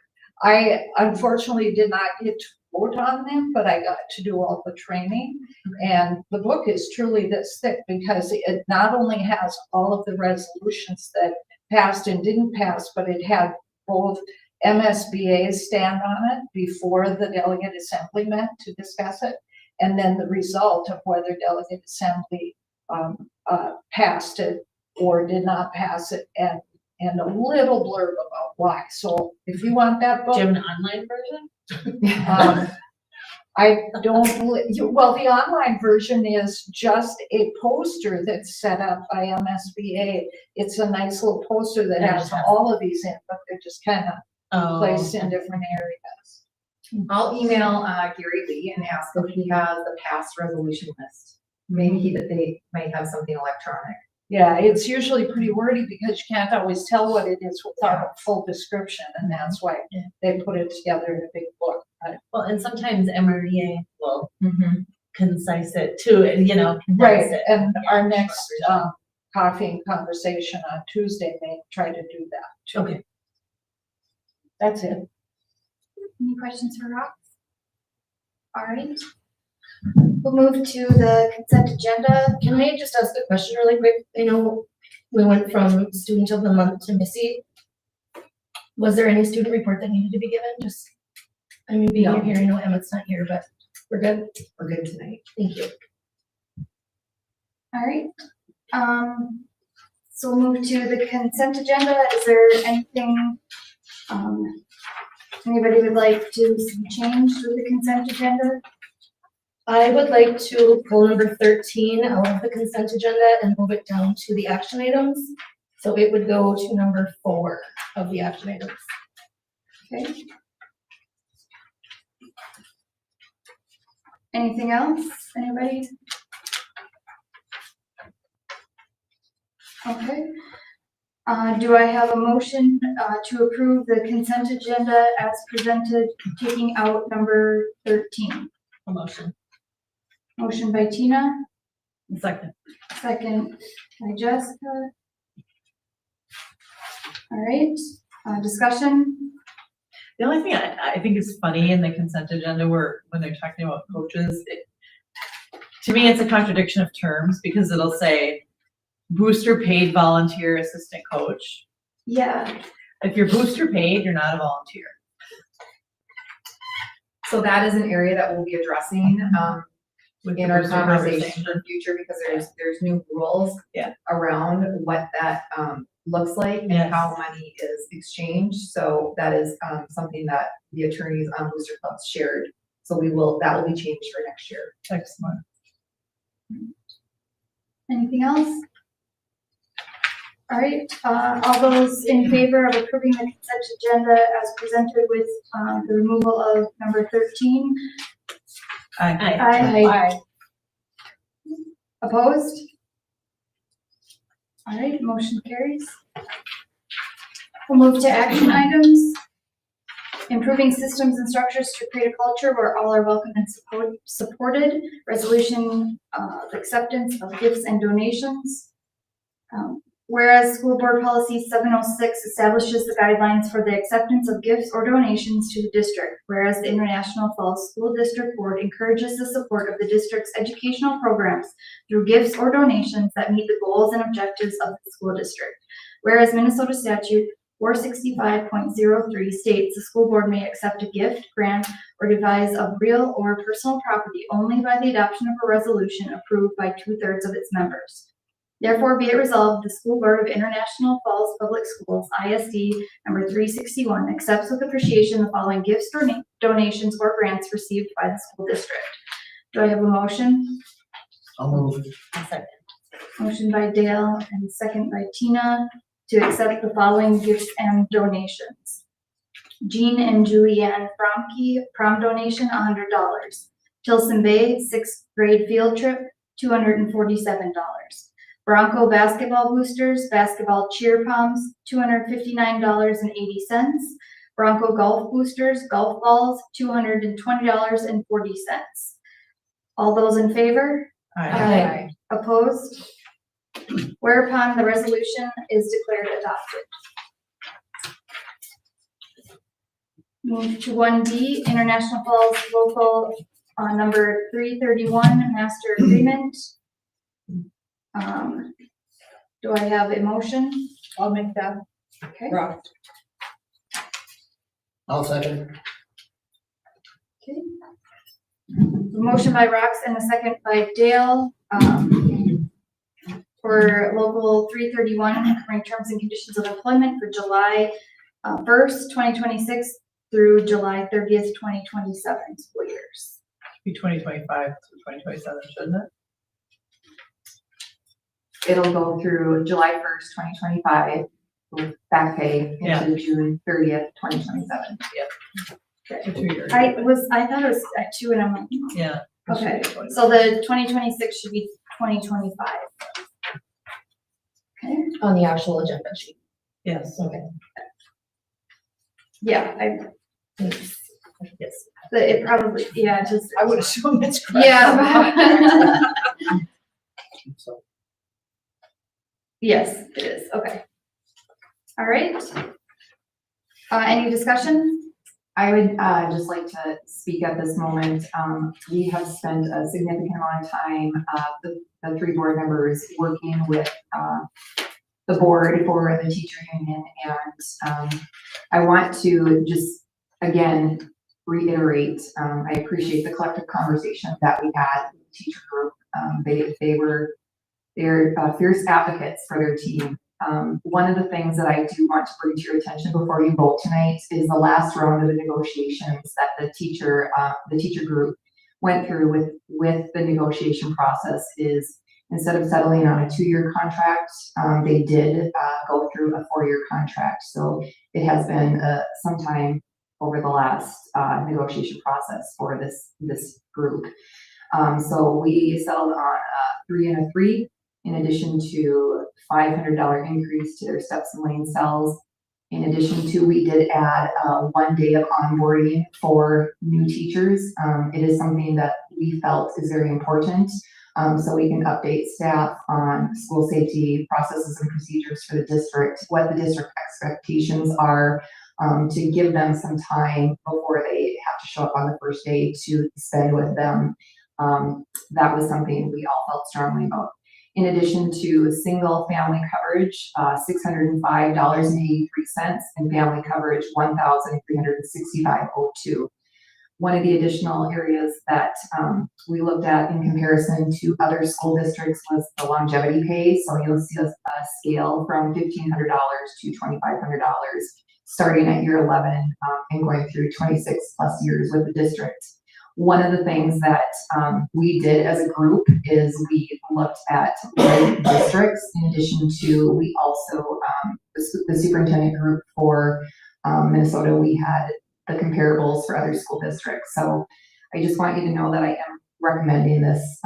I unfortunately did not get to vote on them, but I got to do all the training. And the book is truly this thick because it not only has all of the resolutions that passed and didn't pass, but it had both MSBA's stand on it before the delegate assembly met to discuss it, and then the result of whether delegate assembly passed it or did not pass it, and and a little blurb about why. So if you want that Do you book, have an online version? I don't, well, the online version is just a poster that's set up by MSBA. It's a nice little poster that has all of these in, but they're just kind of Oh, placed in different areas. I'll email Gary Lee and ask if he has the past resolution list. Maybe they might have something electronic. Yeah, it's usually pretty wordy because you can't always tell what it is without a full description, and that's why they put it together in a big book. well, and sometimes MREA will Mm-hmm. concise it too, and condense Right, it. and our next coffee and conversation on Tuesday may try to do that too. Okay. That's it. Any questions for Rox? All right. We'll move to the consent agenda. Can I just ask a question really quick? I know we went from student of the month to Missy. Was there any student report that needed to be given? Just, I mean, being No. here, I know Emmett's not here, but we're good. We're good tonight. Thank you. All right. So we'll move to the consent agenda. Is there anything anybody would like to see changed with the consent agenda? I would like to pull number 13 out of the consent agenda and move it down to the action items. So it would go to number 4 of the action items. Okay. Anything else? Anybody? Okay. Do I have a motion to approve the consent agenda as presented, taking out number 13? A motion. Motion by Tina, Second. second by Jessica. All right, discussion? The only thing I think is funny in the consent agenda where when they're talking about coaches, to me, it's a contradiction of terms because it'll say booster paid volunteer assistant coach. Yeah, If you're booster paid, you're not a volunteer. So that is an area that we'll be addressing, with in the our booster conversation conversation. for future, because there's new rules Yeah. around what that looks like and Yes. how money is exchanged. So that is something that the attorneys on Booster Clubs shared. So that will be changed for next year. Excellent. anything else? All right, all those in favor of approving the consent agenda as presented with the removal of number 13? Aye. Aye. Opposed? All right, motion carries. We'll move to action items. Improving systems and structures to create a culture where all are welcome and supported. Resolution of acceptance of gifts and donations. Whereas School Board Policy 706 establishes the guidelines for the acceptance of gifts or donations to the district. Whereas the International Falls School District Board encourages the support of the district's educational programs through gifts or donations that meet the goals and objectives of the school district. Whereas Minnesota Statute 465.03 states the school board may accept a gift, grant, or devise of real or personal property only by the adoption of a resolution approved by 2/3 of its members. Therefore, be it resolved, the School Board of International Falls Public Schools, ISD, number 361, accepts with appreciation the following gifts, donations, or grants received by the school district. Do I have a motion? I'll move. Second. Motion by Dale and second by Tina to accept the following gifts and donations. Jean and Julianne Fromke, prom donation, $100. Tilson Bay, 6th grade field trip, $247. Bronco basketball boosters, basketball cheer poms, $259.80. Bronco golf boosters, golf balls, $220.40. All those in favor? Aye. Opposed? Whereupon the resolution is declared adopted. Move to 1D, International Falls Local number 331, Master Agreement. Do I have a motion? I'll make that. Okay. I'll second. Okay. A motion by Rox and a second by Dale. for local 331, covering terms and conditions of employment for July 1st, 2026 through July 30th, 2027 school years. Be 2025 through 2027, shouldn't it? It'll go through July 1st, 2025, with back pay Yeah. into June 30th, 2027. For 2 years. I thought it was at 2 and I'm like, Yeah. okay, so the 2026 should be 2025. Okay, On the actual agenda sheet. Yes. Okay. yeah, Thanks. Yes. it probably, yeah, just, I would assume it's correct. yeah. So, Yes, it is, okay. All right. Any discussion? I would just like to speak at this moment. We have spent a significant amount of time, the 3 board members working with the board for the teacher union. And I want to just, again, reiterate, I appreciate the collective conversation that we had with the teacher group. They're fierce advocates for their team. One of the things that I do want to bring to your attention before you vote tonight is the last round of the negotiations that the teacher group went through with the negotiation process. Is instead of settling on a 2-year contract, they did go through a 4-year contract. So it has been some time over the last negotiation process for this group. So we settled on a 3 and a 3. In addition to $500 increase to their steps and lane cells. In addition to, we did add 1 day of onboarding for new teachers. It is something that we felt is very important. So we can update staff on school safety processes and procedures for the district, what the district expectations are, to give them some time before they have to show up on the first day to spend with them. That was something we all felt strongly about. In addition to single family coverage, $605.83, and family coverage, $1,365.02. One of the additional areas that we looked at in comparison to other school districts was the longevity pay. So you'll see a scale from $1,500 to $2,500, starting at year 11 and going through 26 plus years with the district. One of the things that we did as a group is we looked at districts. In addition to, we also, the superintendent group for Minnesota, we had the comparables for other school districts. So I just want you to know that I am recommending this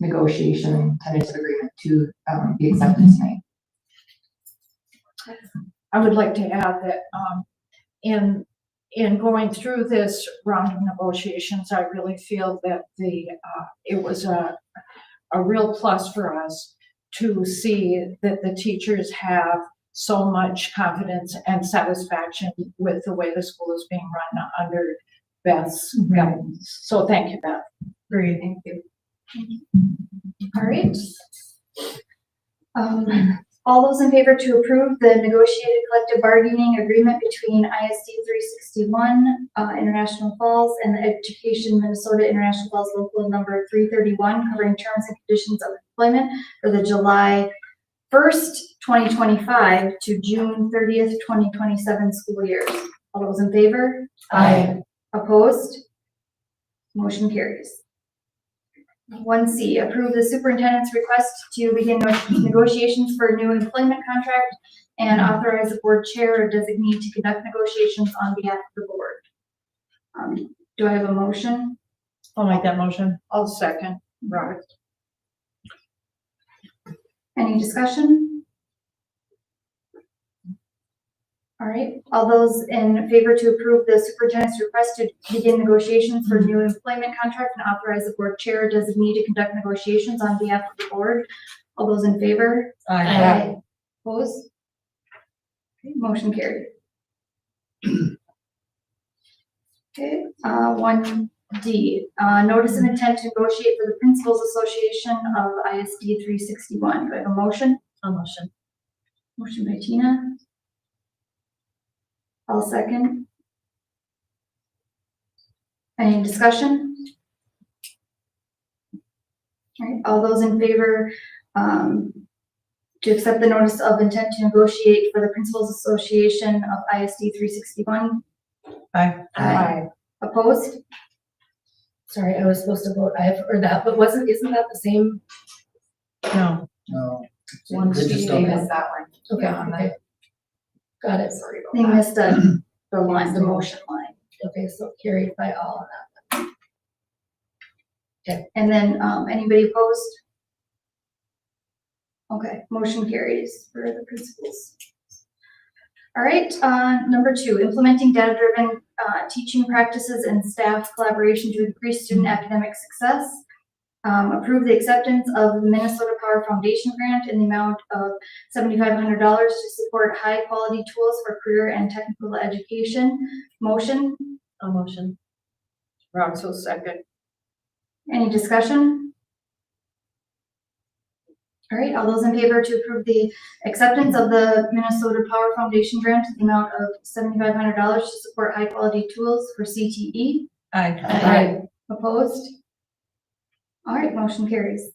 negotiation tentative agreement to be accepted tonight. I would like to add that in going through this round of negotiations, I really feel that it was a real plus for us to see that the teachers have so much confidence and satisfaction with the way the school is being run under Beth's guidance. So thank you, Beth. Great. Thank you. All right. All those in favor to approve the negotiated collective bargaining agreement between ISD 361 International Falls and the Education Minnesota International Falls Local Number 331, covering terms and conditions of employment for the July 1st, 2025 to June 30th, 2027 school years. All those in favor? Aye. Opposed? Motion carries. 1C, approve the superintendent's request to begin negotiations for a new employment contract and authorize the board chair or designee to conduct negotiations on behalf of the board. Do I have a motion? I'll make that motion. I'll second. Robert. Any discussion? All right, all those in favor to approve the superintendent's request to begin negotiations for a new employment contract and authorize the board chair or designee to conduct negotiations on behalf of the board. All those in favor? Aye. Opposed? Okay, motion carried. Okay, 1D, notice of intent to negotiate for the Principals Association of ISD 361. Do I have a motion? I'll motion. Motion by Tina. I'll second. Any discussion? All right, all those in favor to accept the notice of intent to negotiate for the Principals Association of ISD 361. Aye. Opposed? Sorry, I was supposed to vote aye for that, but isn't that the same? No. No. One They just sheet, don't they have- missed that one. Okay, Yeah, on okay. that. Got it. Sorry about They that. missed the line, the motion line. Okay, so carried by all on that. And then, anybody opposed? Okay, motion carries for the principals. All right, number 2, implementing data-driven teaching practices and staff collaboration to increase student academic success. Approve the acceptance of the Minnesota Power Foundation grant in the amount of $7,500 to support high-quality tools for career and technical education. Motion, A motion. Roxel second. any discussion? All right, all those in favor to approve the acceptance of the Minnesota Power Foundation grant in the amount of $7,500 to support high-quality tools for CTE? Aye. Opposed? All right, motion carries.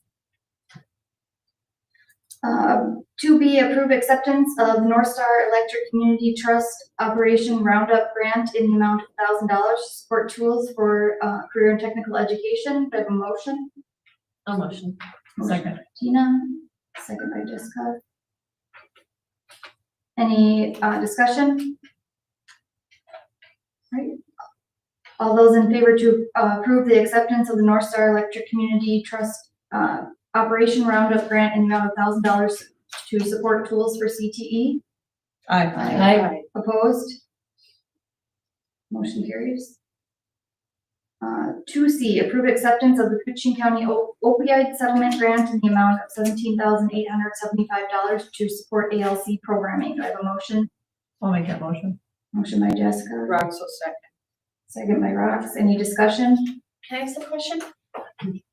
2B, approve acceptance of North Star Electric Community Trust Operation Roundup Grant in the amount of $1,000 to support tools for career and technical education. Do I have a motion? A motion. Second. Tina, second by Jessica. Any discussion? All right. All those in favor to approve the acceptance of the North Star Electric Community Trust Operation Roundup Grant in the amount of $1,000 to support tools for CTE? Aye. Opposed? Motion carries. 2C, approve acceptance of the Cushing County opioid settlement grant in the amount of $17,875 to support ALC programming. Do I have a motion? I'll make that motion. Motion by Jessica, Roxel second. second by Rox. Any discussion? Can I ask a question?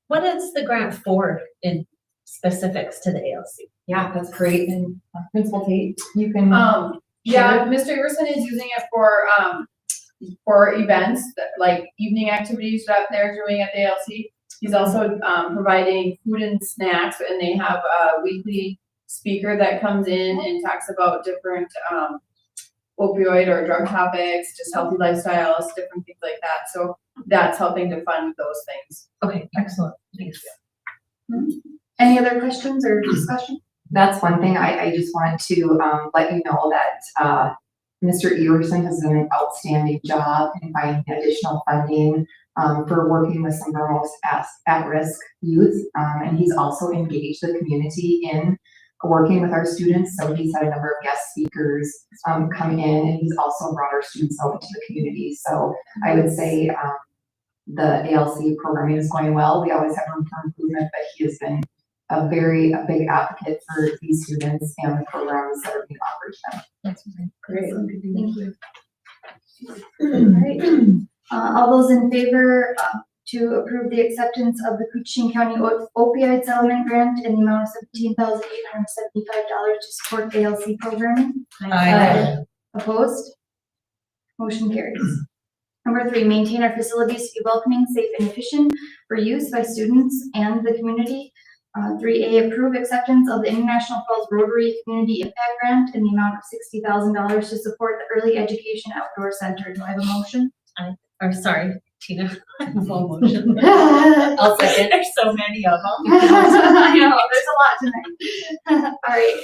What is the grant for in specifics to the ALC? Yeah, that's great. And Principal Tate, you can. Yeah, Mr. Everson is using it for events, like evening activities that they're doing at the ALC. He's also, providing food and snacks, and they have a weekly speaker that comes in and talks about different, opioid or drug topics, just healthy lifestyles, different things like that. So that's helping to fund those things. Okay, excellent. Thanks. Any other questions or discussion? That's one thing I just wanted to let you know that Mr. Everson has done an outstanding job in finding additional funding for working with some of our most at-risk youth. And he's also engaged the community in working with our students. So he's had a number of guest speakers come in, and he's also brought our students out into the community. So I would say the ALC programming is going well. We always have room for improvement, but he has been a big advocate for these students and the programs that are being offered to them. That's Great. Thank you. All right. All those in favor to approve the acceptance of the Cushing County opioid settlement grant in the amount of $17,875 to support ALC programming? Aye. Opposed? Motion carries. Number 3, maintain our facilities to be welcoming, safe, and efficient for use by students and the community. 3A, approve acceptance of the International Falls Rotary Community Impact Grant in the amount of $60,000 to support the Early Education Outdoor Center. Do I have a motion? Or sorry, Tina, full motion. I'll second. There's so many of them. I know, there's a lot tonight. All right,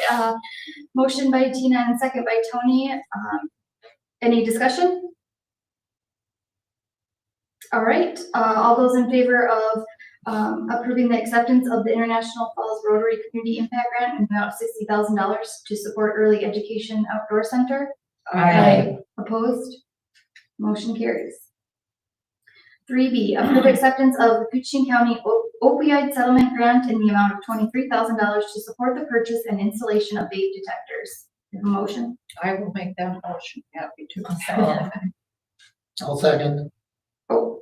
motion by Tina and second by Tony. Any discussion? All right, all those in favor of approving the acceptance of the International Falls Rotary Community Impact Grant in the amount of $60,000 to support Early Education Outdoor Center? Aye. Opposed? Motion carries. 3B, approve acceptance of the Cushing County opioid settlement grant in the amount of $23,000 to support the purchase and installation of vape detectors. Have a motion? I will make that motion. Happy to. I'll second. Oh,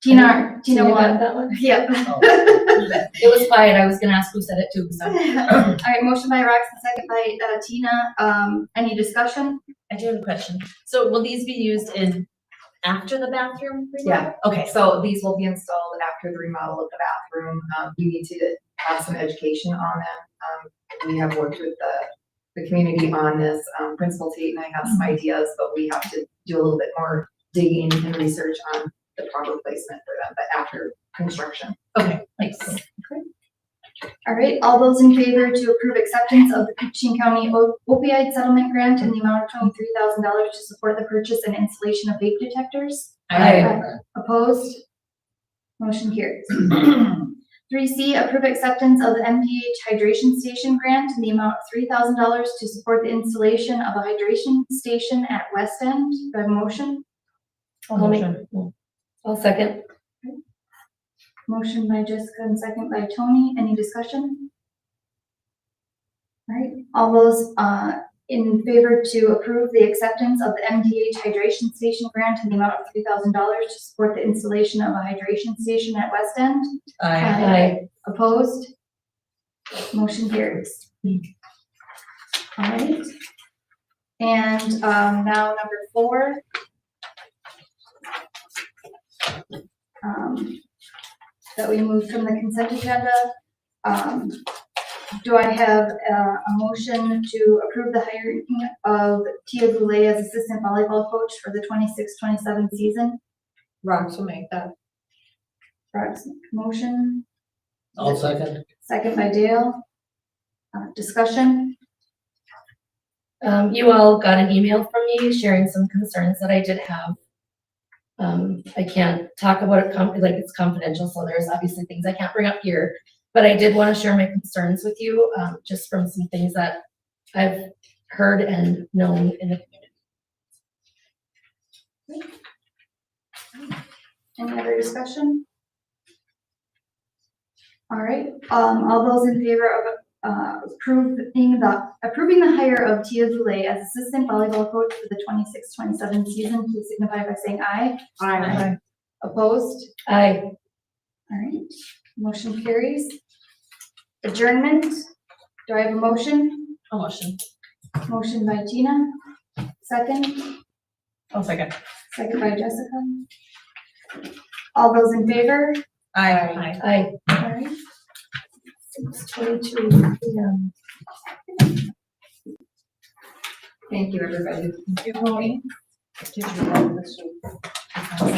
Tina You got won. that one? Yep. It was quiet. I was gonna ask who said it too. So. All right, motion by Rox and second by Tina. Any discussion? I do have a question. So will these be used in after the bathroom? Yeah. Okay. So these will be installed after the remodel of the bathroom. You need to have some education on them. We have worked with the community on this. Principal Tate and I have some ideas, but we have to do a little bit more digging and research on the proper placement for them, but after construction. Okay, thanks. All right, all those in favor to approve acceptance of the Peachtree County opioid settlement grant in the amount of $23,000 to support the purchase and installation of vape detectors? Aye. Opposed? Motion carries. 3C, approve acceptance of the MPH hydration station grant in the amount of $3,000 to support the installation of a hydration station at West End. Do I have a motion? I'll second. Motion by Jessica and second by Tony. Any discussion? All right, all those in favor to approve the acceptance of the MDH hydration station grant in the amount of $3,000 to support the installation of a hydration station at West End? Aye. Opposed? Motion carries. All right. And now number 4. That we moved from the consent agenda. Do I have a motion to approve the hiring of Tia Goulet as assistant volleyball coach for the 26-27 season? Rox will make that. Rox, motion, I'll second. second by Dale. Discussion? You all got an email from me sharing some concerns that I did have. I can't talk about it, like it's confidential, so there's obviously things I can't bring up here. But I did want to share my concerns with you, just from some things that I've heard and known in the community. Any other discussion? All right, all those in favor of approving the hire of Tia Goulet as assistant volleyball coach for the 26-27 season, please signify by saying aye. Aye. Opposed? Aye. All right, motion carries. Adjournment, do I have a motion? A motion. Motion by Tina, second, I'll second. second by Jessica. All those in favor? Aye. Aye. All right. 6:22 p.m. Thank you, everybody. Good morning. Did you want this one?